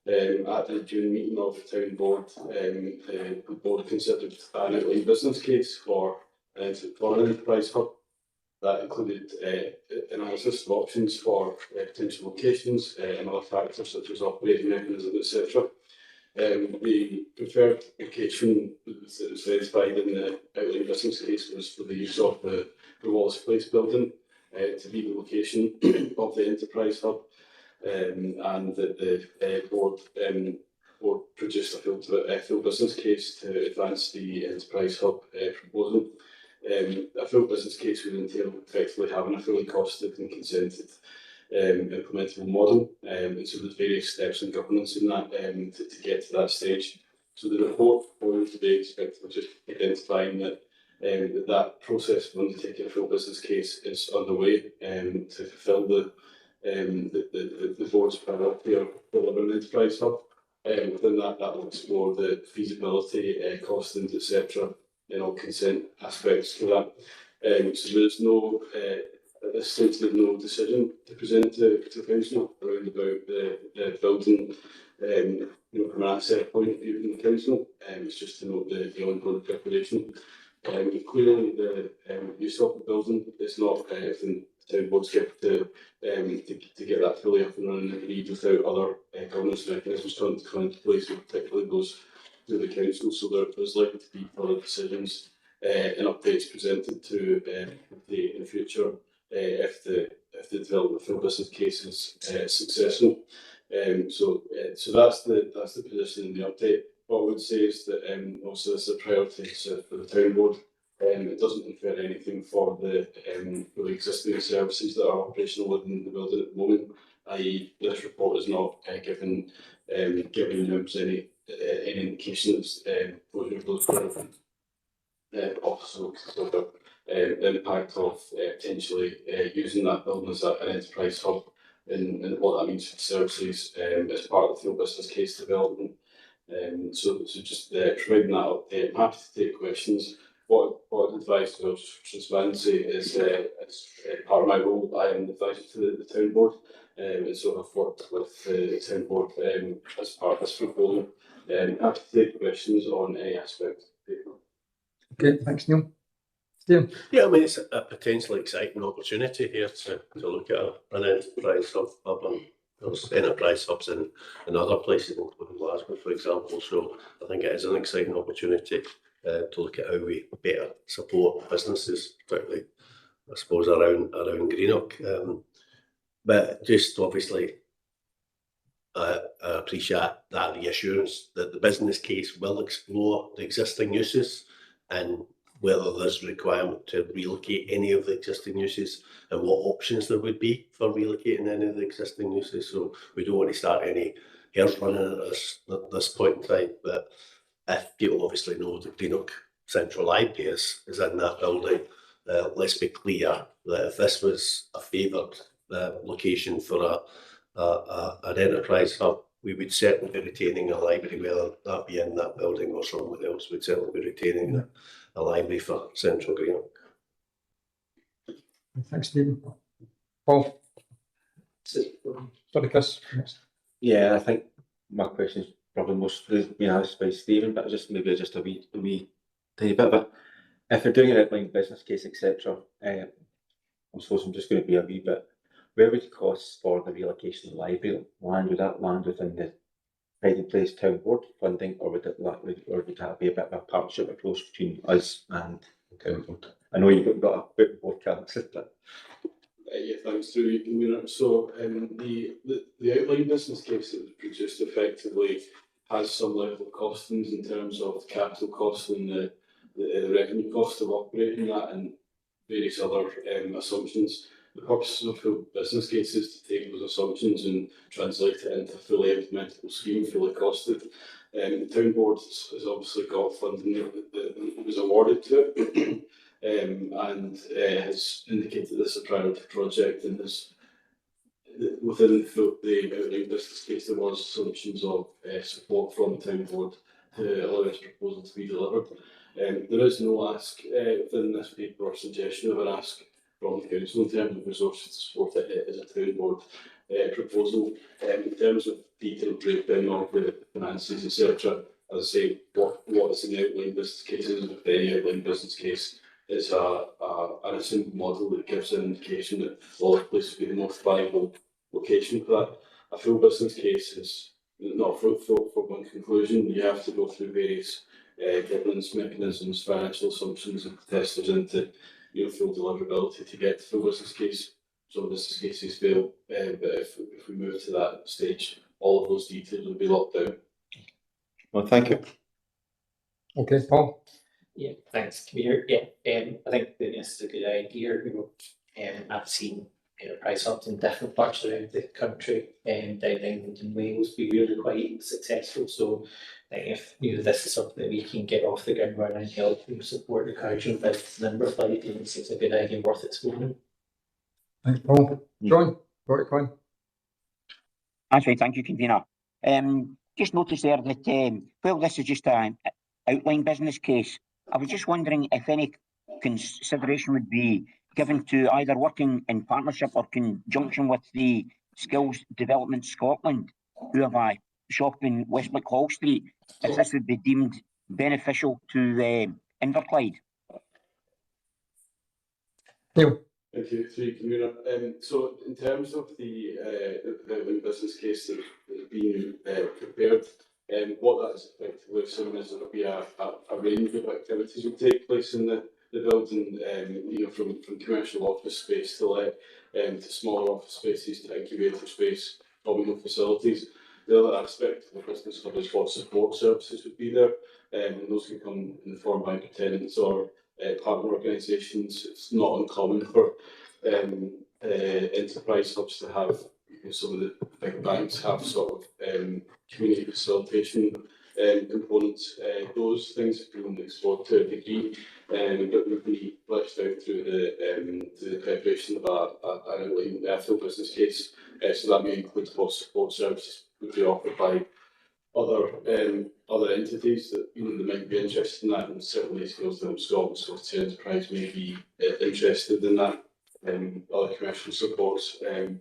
At the June meeting of the Town Board, the board considered an outline business case for an Enterprise Hub. That included analysis of options for potential locations and other factors such as operating mechanisms, etc. The preferred location that was identified in the outline business case was for the use of the Wallace Place building to be the location of the Enterprise Hub, and that the board produced a full business case to advance the Enterprise Hub proposal. A full business case would entail effectively having a fully costed and consented implementable model, and so there's various steps in governance in that to get to that stage. So the report for today is effectively just identifying that that process of undertaking a full business case is underway to fulfil the board's priority of delivering an Enterprise Hub. Within that will explore the feasibility, costings, etc., and all consent aspects to that. So there's no, at this stage, there's no decision to present to council around about the building, from an asset point of view from the council. It's just to note the ongoing preparation. Clearly, the use of the building is not within the Town Board's gift to get that fully up and running and agreed without other governance mechanisms coming into place, particularly those to the council. So there's likely to be further decisions and updates presented to in the future if the development of the business case is successful. So that's the position in the update. What I would say is that also this is a priority for the Town Board. It doesn't infer anything for the existing services that are operational within the building at the moment. I.e., this report is not giving members any indication of also consider the impact of potentially using that building as an enterprise hub and what that means for services as part of the full business case development. So just providing that update. I'm happy to take questions. What I'd advise about transparency is part of my role. I am the advisor to the Town Board, and so I've worked with the Town Board as part of this proposal. Happy to take questions on any aspect. Okay, thanks, Neil. Steve? Yeah, I mean, it's a potentially exciting opportunity here to look at an enterprise hub. And there's enterprise hubs in other places, including Glasgow, for example. So I think it is an exciting opportunity to look at how we better support businesses, particularly, I suppose, around Greenock. But just obviously, I appreciate that reassurance that the business case will explore the existing uses and whether there's a requirement to relocate any of the existing uses and what options there would be for relocating any of the existing uses. So we don't want to start any hairs running at this point in time. But if people obviously know that Greenock Central Library is in that building, let's be clear that if this was a favoured location for an enterprise hub, we would certainly be retaining a library, whether that be in that building or somewhere else. We'd certainly be retaining a library for Central Greenock. Thanks, Stephen. Paul? Sorry, Chris. Yeah, I think my question is probably mostly being asked by Stephen, but maybe just a wee tiny bit of it. If you're doing an outline business case, etc., I suppose I'm just going to be a wee bit. Where would costs for the relocation of the library land? Would that land within the Pride and Place Town Board funding, or would that be a bit of a partnership approach between us and the Town Board? I know you've got a bit more cancer, but yeah, thanks to you, convener. So the outline business case that was produced effectively has some level of costings in terms of capital costs and the revenue cost of operating that and various other assumptions. The purpose of a business case is to take those assumptions and translate it into a fully implementable scheme, fully costed. The Town Board has obviously got funding that was awarded to it, and has indicated this is a priority project, and this within the outline business case there was assumptions of support from the town board to allow this proposal to be delivered. There is no ask within this paper or suggestion of an ask from the council in terms of resources to support it as a town board proposal. In terms of detailed breakdown of the finances, etc., as I say, what is in the outline business case is with any outline business case is an assumed model that gives an indication that all place would be the most viable location for that. A full business case is not fruitful for one conclusion. You have to go through various governance mechanisms, financial assumptions and testers into full deliverability to get to full business case. Some business cases fail, but if we move to that stage, all of those details will be locked down. Well, thank you. Okay, Paul. Yeah, thanks, Commissioner. Yeah, I think this is a good idea. I've seen enterprise hubs in different parts around the country, and down England and Wales be really quite successful. So I think if this is something that we can get off the ground running and help support encouragement business number of it's a good idea worth exploring. Thanks, Paul. John, got it, Colin? That's right, thank you, convener. Just noticed there that well, this is just an outline business case. I was just wondering if any consideration would be given to either working in partnership or conjunction with the Skills Development Scotland, who have a shop in Westbrook Hall Street, if this would be deemed beneficial to Inverclyde. Neil. Thank you, Commissioner. So in terms of the business case that's being prepared, what that's effectively assuming is there will be a range of activities will take place in the building, from commercial office space to to smaller office spaces to incubator space, communal facilities. The other aspect of the business hub is what support services would be there, and those can come in the form of anchor tenants or partner organisations. It's not uncommon for enterprise hubs to have some of the big banks have sort of community facilitation components. Those things have been explored to a degree, but would be fleshed out through the preparation of an outline full business case. So that may include what support services would be offered by other entities that they might be interested in that, and certainly Skills Development Scotland, Scottish Enterprise may be interested in that. Other commercial supports and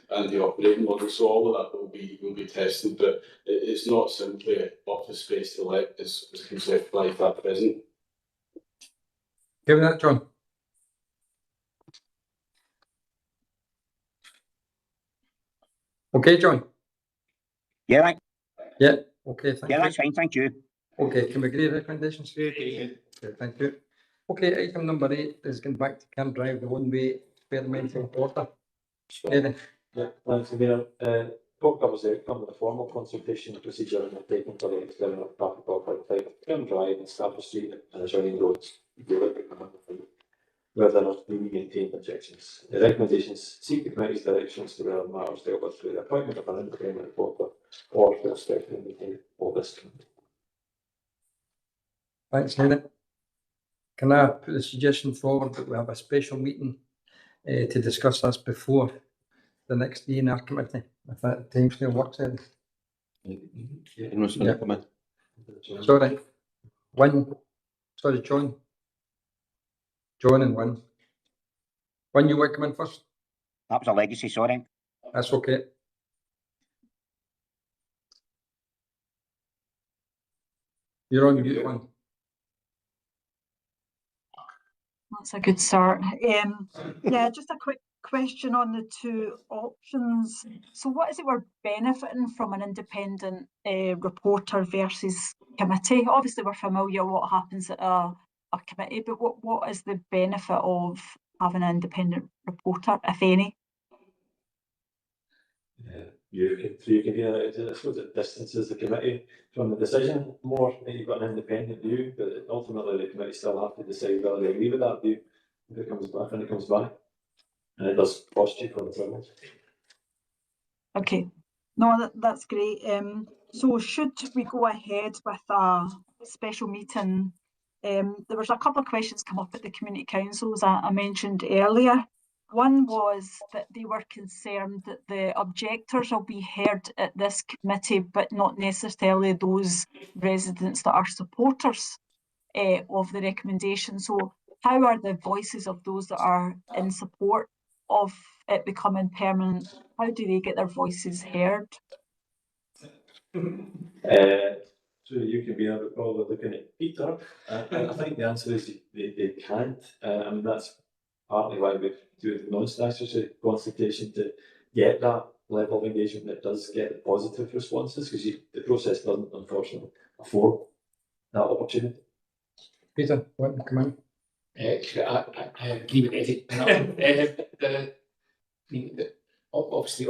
the operating model. So all of that will be tested, but it's not simply office space to let as conceptualised at present. Give that, John. Okay, John. Yeah, right. Yeah. Okay. Thank you. That's fine. Thank you. Okay. Can we agree recommendations? Okay, thank you. Okay. Item number 8 is going back to Camp Drive, the one-way experimental order. Eddie. Yeah, thanks, Commissioner. What covers the outcome of the formal consultation procedure undertaken for the external traffic of Camp Drive and Stafford Street and adjoining roads, where there are to be maintained objections. The recommendations seek the committee's directions to where matters dealt with through the appointment of an independent reporter or for a special meeting of this committee. Thanks, Eddie. Can I put the suggestion forward that we have a special meeting to discuss this before the next D&R committee, if that timescale works, Eddie? Yeah. Come in. Sorry. Sorry, John. John and Wynne. Wynne, you want to come in first? That was a legacy, sorry. That's okay. You're on mute, Wynne. That's a good start. Yeah, just a quick question on the two options. So what is it we're benefiting from an independent reporter versus committee? Obviously we're familiar what happens at a committee, but what is the benefit of having an independent reporter, if any? You can hear it. I suppose it distances the committee from the decision more. You've got an independent view, but ultimately the committee still have to decide whether they agree with that view if it comes back when it comes back. And it does cost you for the privilege. Okay, no, that's great. So should we go ahead with a special meeting There was a couple of questions come up at the community councils I mentioned earlier. One was that they were concerned that the objectors will be heard at this committee, but not necessarily those residents that are supporters of the recommendation. So how are the voices of those that are in support of it becoming permanent, how do they get their voices heard? So you can be probably looking at Peter. I think the answer is they can't. I mean, that's partly why we do the non-statutory consultation, to get that level of engagement that does get positive responses, because the process doesn't, unfortunately, afford that opportunity. Peter, want to come in? I agree with Eddie. Obviously,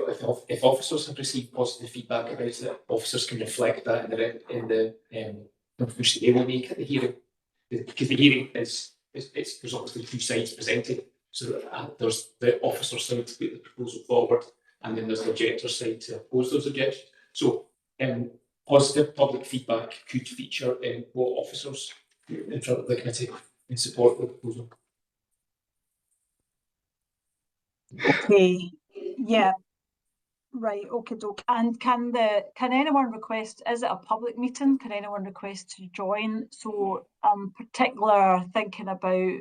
if officers have received positive feedback about it, officers can reflect that in the which they will make at the hearing, because the hearing is there's obviously two sides presented. So there's the officer side to put the proposal forward, and then there's the objector side to oppose those objections. So positive public feedback could feature in what officers in front of the committee in support of the proposal. Okay, yeah, right, okay, doke. And can anyone request, is it a public meeting? Can anyone request to join? So particular thinking about,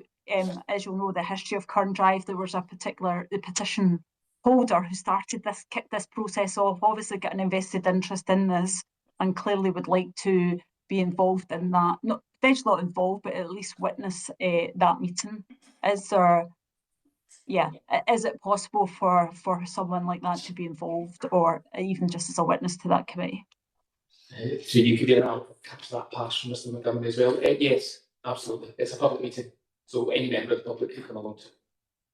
as you'll know, the history of Currn Drive, there was the petition holder who started this, kicked this process off, obviously got an invested interest in this and clearly would like to be involved in that, not potentially not involved, but at least witness that meeting. Is it possible for someone like that to be involved, or even just as a witness to that committee? So you could get that pass from Mr. Montgomery as well. Yes, absolutely. It's a public meeting, so any member of the public can come along.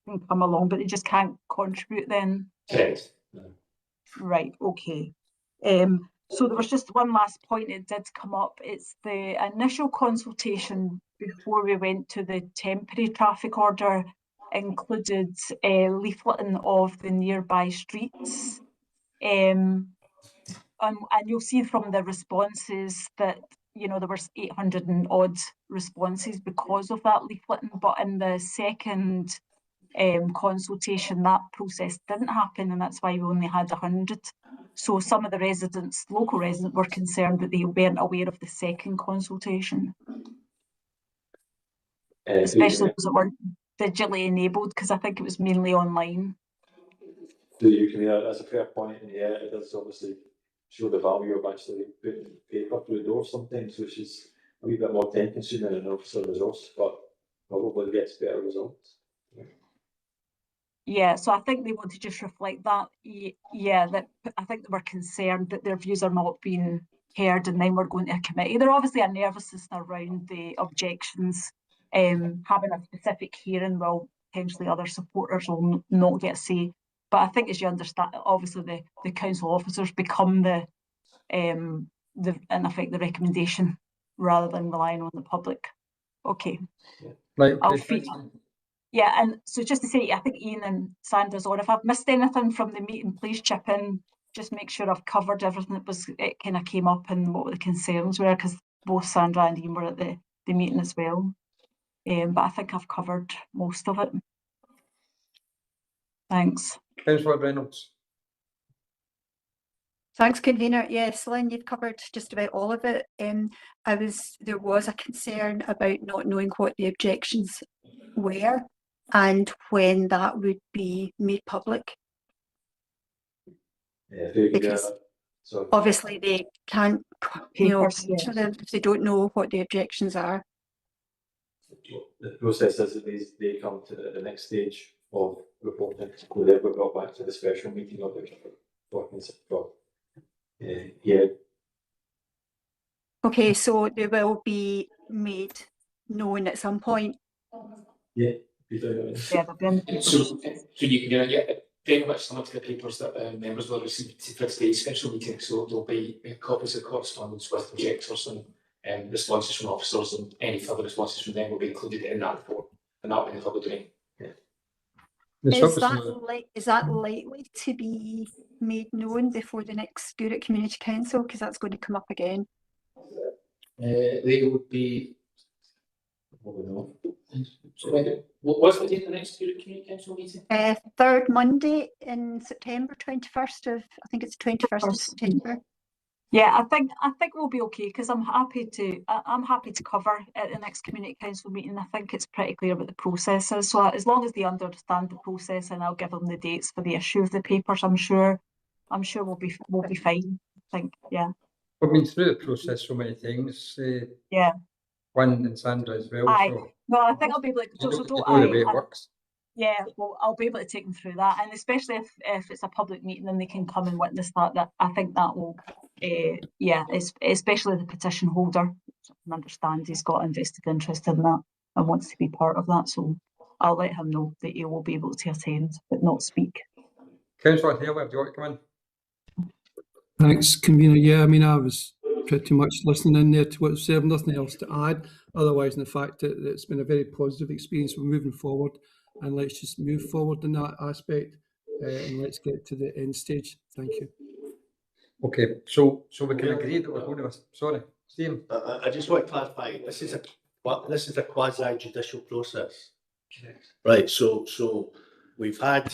Can come along, but they just can't contribute then? Correct. Right, okay. So there was just one last point it did come up. It's the initial consultation before we went to the temporary traffic order included leafleting of the nearby streets. And you'll see from the responses that, you know, there was 800 and odd responses because of that leafleting, but in the second consultation, that process didn't happen, and that's why we only had 100. So some of the residents, local residents, were concerned that they weren't aware of the second consultation. Especially those that weren't digitally enabled, because I think it was mainly online. That's a fair point, and yeah, it does obviously show the value of actually putting paper through the door sometimes, which is a wee bit more time consuming and officer resource, but probably gets better results. Yeah, so I think they want to just reflect that. Yeah, that I think they were concerned that their views are not being heard, and then we're going to a committee. They're obviously a nervousness around the objections. Having a specific hearing, will potentially other supporters will not get a say. But I think, as you understand, obviously the council officers become in effect the recommendation rather than relying on the public. Okay. Right. Yeah, and so just to say, I think Ian and Sandra's on. If I've missed anything from the meeting, please chip in. Just make sure I've covered everything it kind of came up and what the concerns were, because both Sandra and Ian were at the meeting as well. But I think I've covered most of it. Thanks. Councillor Reynolds. Thanks, convener. Yes, Lynn, you've covered just about all of it. There was a concern about not knowing what the objections were and when that would be made public. Yeah, because obviously they can't, picture them if they don't know what the objections are. The process is that they come to the next stage of reporting. So they were brought back to the special meeting of the Okay, so they will be made known at some point. Yeah. So you can very much similar to the papers that members will receive for today's special meeting. So there'll be copies of correspondence with objectors and responses from officers, and any further responses from them will be included in that report, and that will be in the public domain. Is that likely to be made known before the next Spirit Community Council? Because that's going to come up again. They would be What's the date of the next Community Council meeting? Third Monday in September, 21st of, I think it's 21st of September. Yeah, I think we'll be okay because I'm happy to cover at the next community council meeting. I think it's pretty clear what the process is. So as long as they understand the process, and I'll give them the dates for the issue of the papers, I'm sure we'll be fine. I think, yeah. We've been through the process so many times. Yeah. Juan and Sandra as well. Aye. So No, I think I'll be able to. you So know don't the way it works. Yeah, well, I'll be able to take them through that, and especially if it's a public meeting and they can come and witness that. That I think that will, yeah, especially the petition holder. I can understand he's got a vested interest in that and wants to be part of that. So I'll let him know that he will be able to attend but not speak. Councillor Taylor, do you want to come in? Thanks, convener. Yeah, I mean, I was pretty much listening in there to what was said, nothing else to add, otherwise than the fact that it's been a very positive experience. We're moving forward, and let's just move forward in that aspect, and let's get to the end stage. Thank you. Okay, so we can agree that we're going to, sorry, Stephen. I just want to clarify, this is a quasi-judicial process. Right, so we've had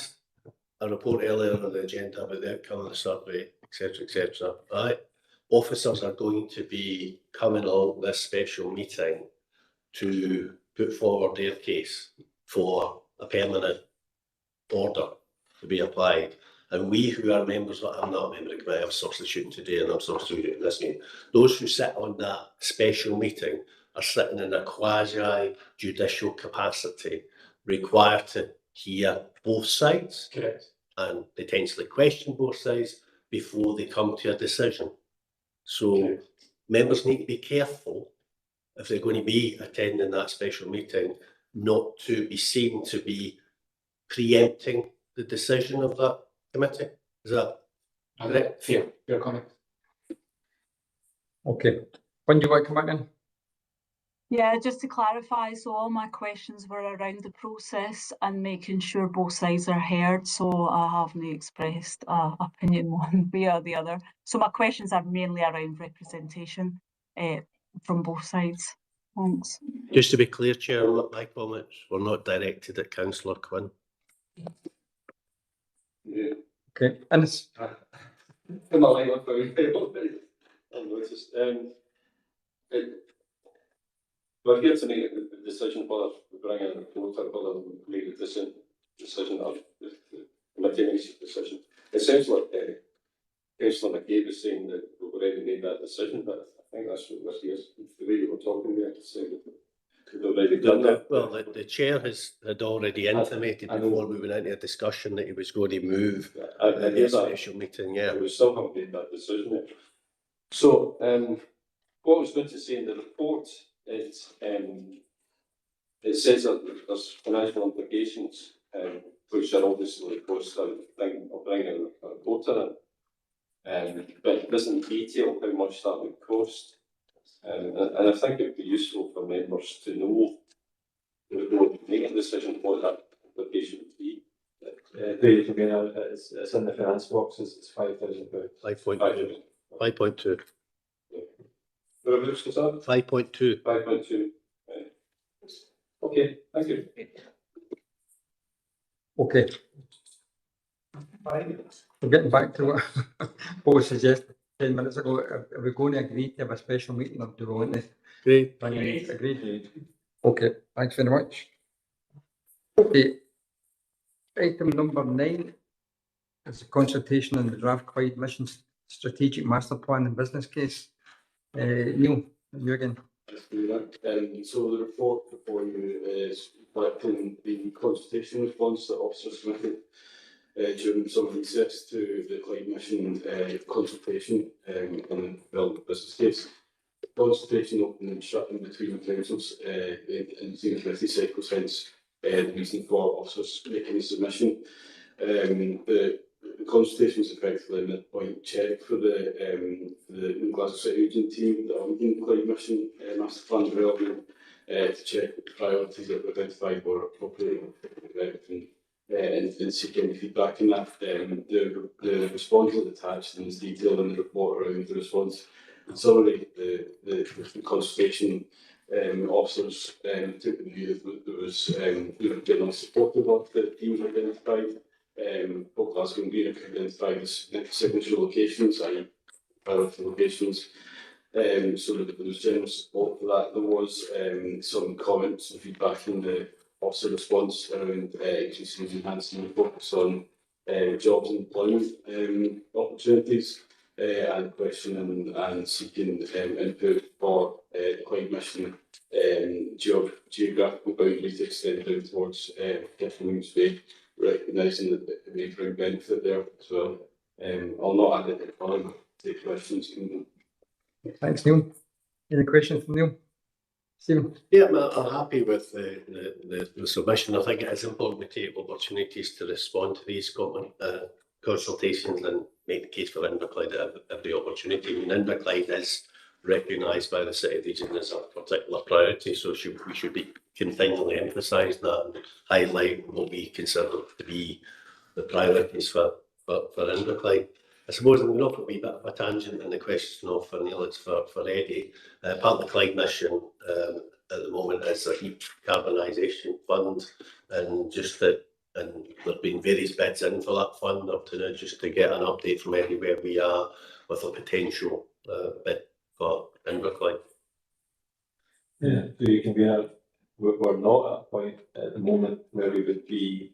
a report earlier on the agenda about the outcome of the survey, etc., right? Officers are going to be coming along this special meeting to put forward their case for a permanent order to be applied. And we who are members, I'm not a member of the committee, I'm substituting today and I'm substituting this meeting. Those who sit on that special meeting are sitting in a quasi-judicial capacity, required to hear both sides. Correct. And potentially question both sides before they come to a decision. So members need to be careful if they're going to be attending that special meeting, not to be seen to be preempting the decision of that committee. Is that correct? Fair, your comment. Okay, when do you want to come back in? Yeah, just to clarify, so all my questions were around the process and making sure both sides are heard. So I haven't expressed opinion one way or the other. So my questions are mainly around representation from both sides. Thanks. Just to be clear, Chair, my comments were not directed at Councillor Quinn. Yeah. Okay, and it's we're here to make a decision whether we bring in a report or whether we make a decision of the committee makes a decision. It sounds like Councillor McCabe is saying that we've already made that decision, but I think that's what we're here. The way you were talking there to say that we've already done that. Well, the chair had already intimated before we went into a discussion that he was going to move the special meeting. Yeah, we still haven't made that decision yet. So, what I was going to say in the report is, it says that there's financial implications, which are obviously the cost of bringing a reporter in, but it doesn't detail how much that would cost. And I think it would be useful for members to know, make a decision what that implication would be. It's in the finance boxes, it's £5,000. 5.2. 5.2. 5.2. 5.2. Okay, thank you. okay. We're getting back to what Paul suggested 10 minutes ago. Are we going to agree to have a special meeting or do we want to? Great. Agreed. Okay, thanks very much. Okay, item number 9 is a consultation on the draft Clyde Mission Strategic Master Plan and Business Case. Neil, you again. So the report before you is reflecting the consultation response that officers submitted during some recess to the Clyde Mission consultation on the business case. Consultation open and shut in between the councils in the committee cycles, hence the reason for officers making a submission. The consultation is effectively a midpoint check for the Glasgow City Region team that are leading the Clyde Mission Master Plan development to check the priorities that were identified were appropriate and seeking feedback on that. The response is attached and is detailed in the report around the response. In summary, the consultation officers took the view that there was generally supportive of the themes identified. Both Glasgow and Greenock identified as signature locations, i.e. priority locations. So that there was general support for that. There was some comments and feedback in the officer response around increasing and enhancing the focus on jobs and employment opportunities, and questioning and seeking input for the Clyde mission geographical boundaries to extend down towards Kiffin Bay, recognising that there may bring benefit there as well. I'll not add anything further. Take questions. Thanks, Neil. Any questions from Neil? Stephen? Yeah, I'm happy with the submission. I think it is important we take opportunities to respond to these consultations and make the case for Inverclyde at every opportunity. I mean, Inverclyde is recognised by the City Region as a particular priority, so we should be continually emphasise that and highlight what we consider to be the priorities for Inverclyde. I suppose I'm going off a wee bit of a tangent in the question of for Neil, it's for Eddie. Part of the Clyde mission at the moment is a heat carbonisation fund, and just that, and there've been various bids in for that fund up to now, just to get an update from Eddie where we are with a potential bid for Inverclyde. Yeah, so you can be we're not at a point at the moment where we would be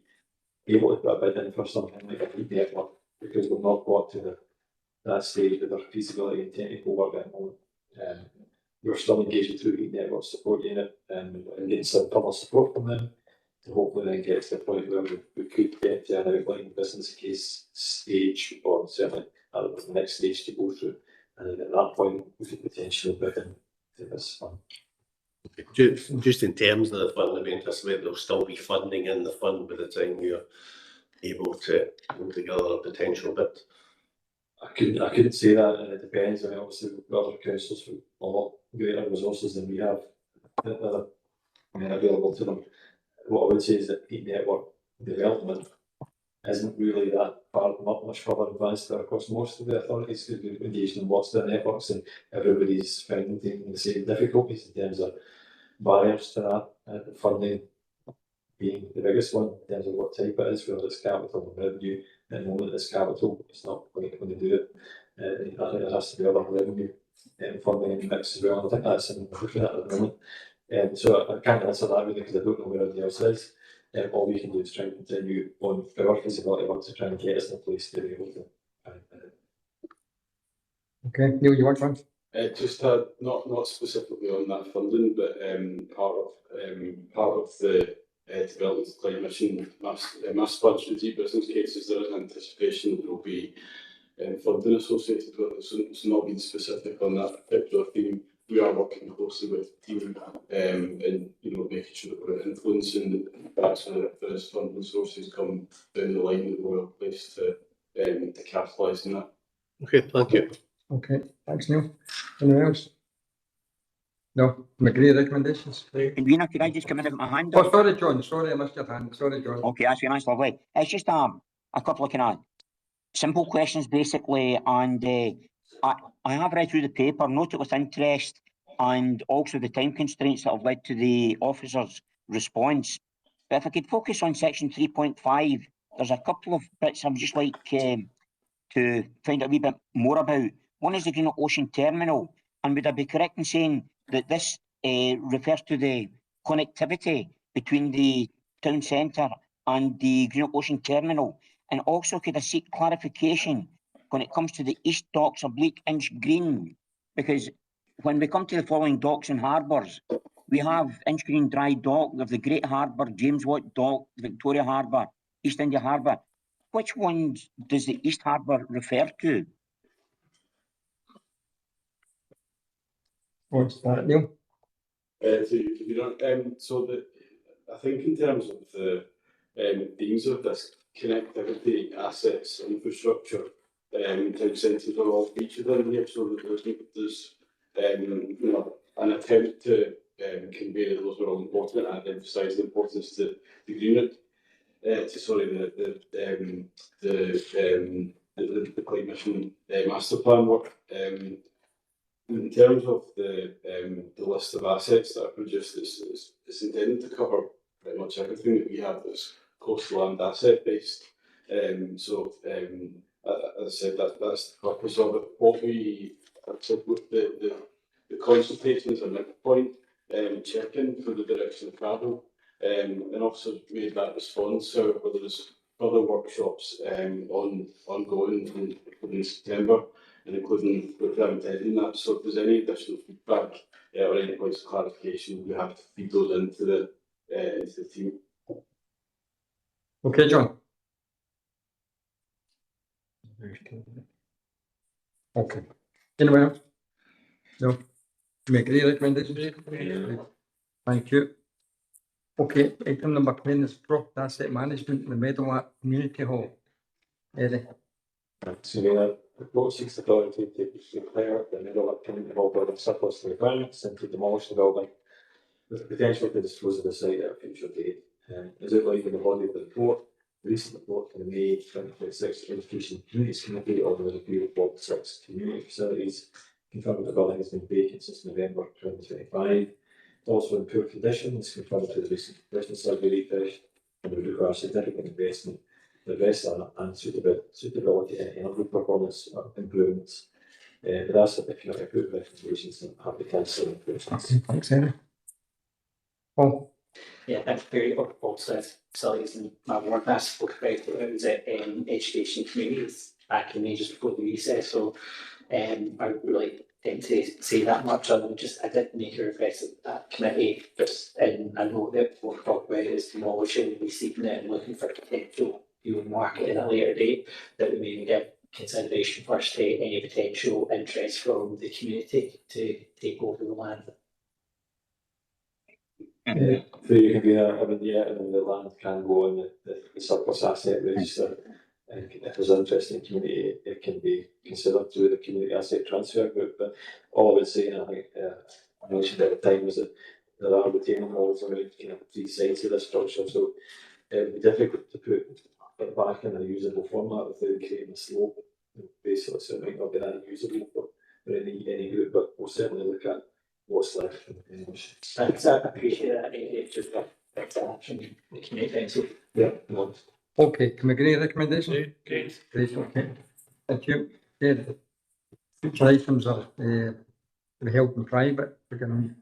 able to put a bid in for something like a heat network, because we've not got to that stage with our feasibility and technical work at the moment. We're still engaging through heat network support unit and getting some public support from them to hopefully then get to the point where we could get to an outline business case stage, or certainly the next stage to go through. And then at that point, we could potentially bid into this fund. Just in terms of the fund, we anticipate there'll still be funding in the fund by the time we are able to put together a potential bid. I couldn't say that, and it depends. I mean, obviously we've got other councils with a lot greater resources than we have available to them. What I would say is that heat network development isn't really that far, not much further advanced there across most of the authorities, because we've engaged in lots of their networks and everybody's finding the same difficulties in terms of barriers to that, the funding being the biggest one in terms of what type it is, whether it's capital or revenue. At the moment it's capital, it's not quite going to do it. I think there has to be other revenue funding in the mix as well, and I think that's in looking at the moment. So I can't answer that really because I don't know where everybody else is. All we can do is try and continue on our feasibility work to try and get us in a place to be able to. Okay, Neil, you want one? Just not specifically on that funding, but part of the development of the Clyde mission master plan strategic business cases, there is an anticipation that there will be funding associated with it. So it's not being specific on that particular theme. We are working closely with the team and making sure that we're influencing that's where there is funding sources come down the line that we're well placed to capitalise on that. Okay, thank you. Okay, thanks, Neil. Anyone else? No, McGree recommendations. Convener, could I just come in with my hand Oh, up? sorry, John. Sorry, I missed your hand. Sorry, John. Okay, that's very nice, lovely. It's just a couple of kind of simple questions, basically, and I have read through the paper, noted with interest, and also the time constraints that have led to the officer's response. But if I could focus on section 3.5, there's a couple of bits I'd just like to find out a wee bit more about. One is the Greenock Ocean Terminal, and would I be correct in saying that this refers to the connectivity between the town centre and the Greenock Ocean Terminal? And also, could I seek clarification when it comes to the East Docks of Bleak Inch Green? Because when we come to the following docks and harbours, we have Inch Green Dry Dock, we have the Great Harbour, James Watt Dock, Victoria Harbour, East India Harbour. Which ones does the East Harbour refer to? What's that, Neil? I think in terms of the themes of this connectivity, assets, infrastructure, town centres are all featured in here, so that there's an attempt to convey that those are all important and emphasise the importance to the unit. The Clyde mission master plan work. In terms of the list of assets that are produced, it's intended to cover pretty much everything that we have that's coastal and asset based. As I said, that's the purpose of it. What we have said with the consultations and midpoint checking for the direction of travel, and also made that response. So whether there's further workshops ongoing in September, and including with them attending that. So if there's any additional feedback or any points of clarification, we have to feed those into the team. Okay, John. Okay. Anyone else? No. You agree recommendations? Thank you. Okay, item number 10 is property asset management in the Meadowlark Community Hall. Eddie. So the board seeks authority to declare the Meadowlark Community Hall building surplus to requirements and to demolish the building with the potential to dispose of the site at a future date. As outlined in the body of the report, the recent report from the May 2026 Education and Communities Committee on the review of Block 6 community facilities confirmed the building has been vacant since November 2025. Also in poor condition, as confirmed to the recent condition survey refresh, and would require significant investment to address that and suitability and energy performance improvements. But that's if you approve recommendations and have the council improvements. Thanks, Eddie. Paul. Yeah, thanks very much. Also, facilities and my work I spoke about it was at education communities back in May just before the recess. So I would really tend to say that much other than just I did make a request at that committee, just and I know that what we're talking about is demolishing, receiving it and looking for potential market at a later date, that we maybe give consideration first to any potential interest from the community to take over the land. So you can be and the land can go on the surplus asset register. And if there's interest in the community, it can be considered through the community asset transfer group. But all I would say, and I think I mentioned at the time, was that there are retaining walls around three sides of this structure. So it would be difficult to put it back in a usable format without creating a slope. Basically, so it might not be that usable for any group, but we'll certainly look at what's left. Thanks, I appreciate that. It's just action the community council. Yeah. Okay, can we agree recommendation? Great. Great, okay. Thank you. Yeah, future items are to be held in private. We're going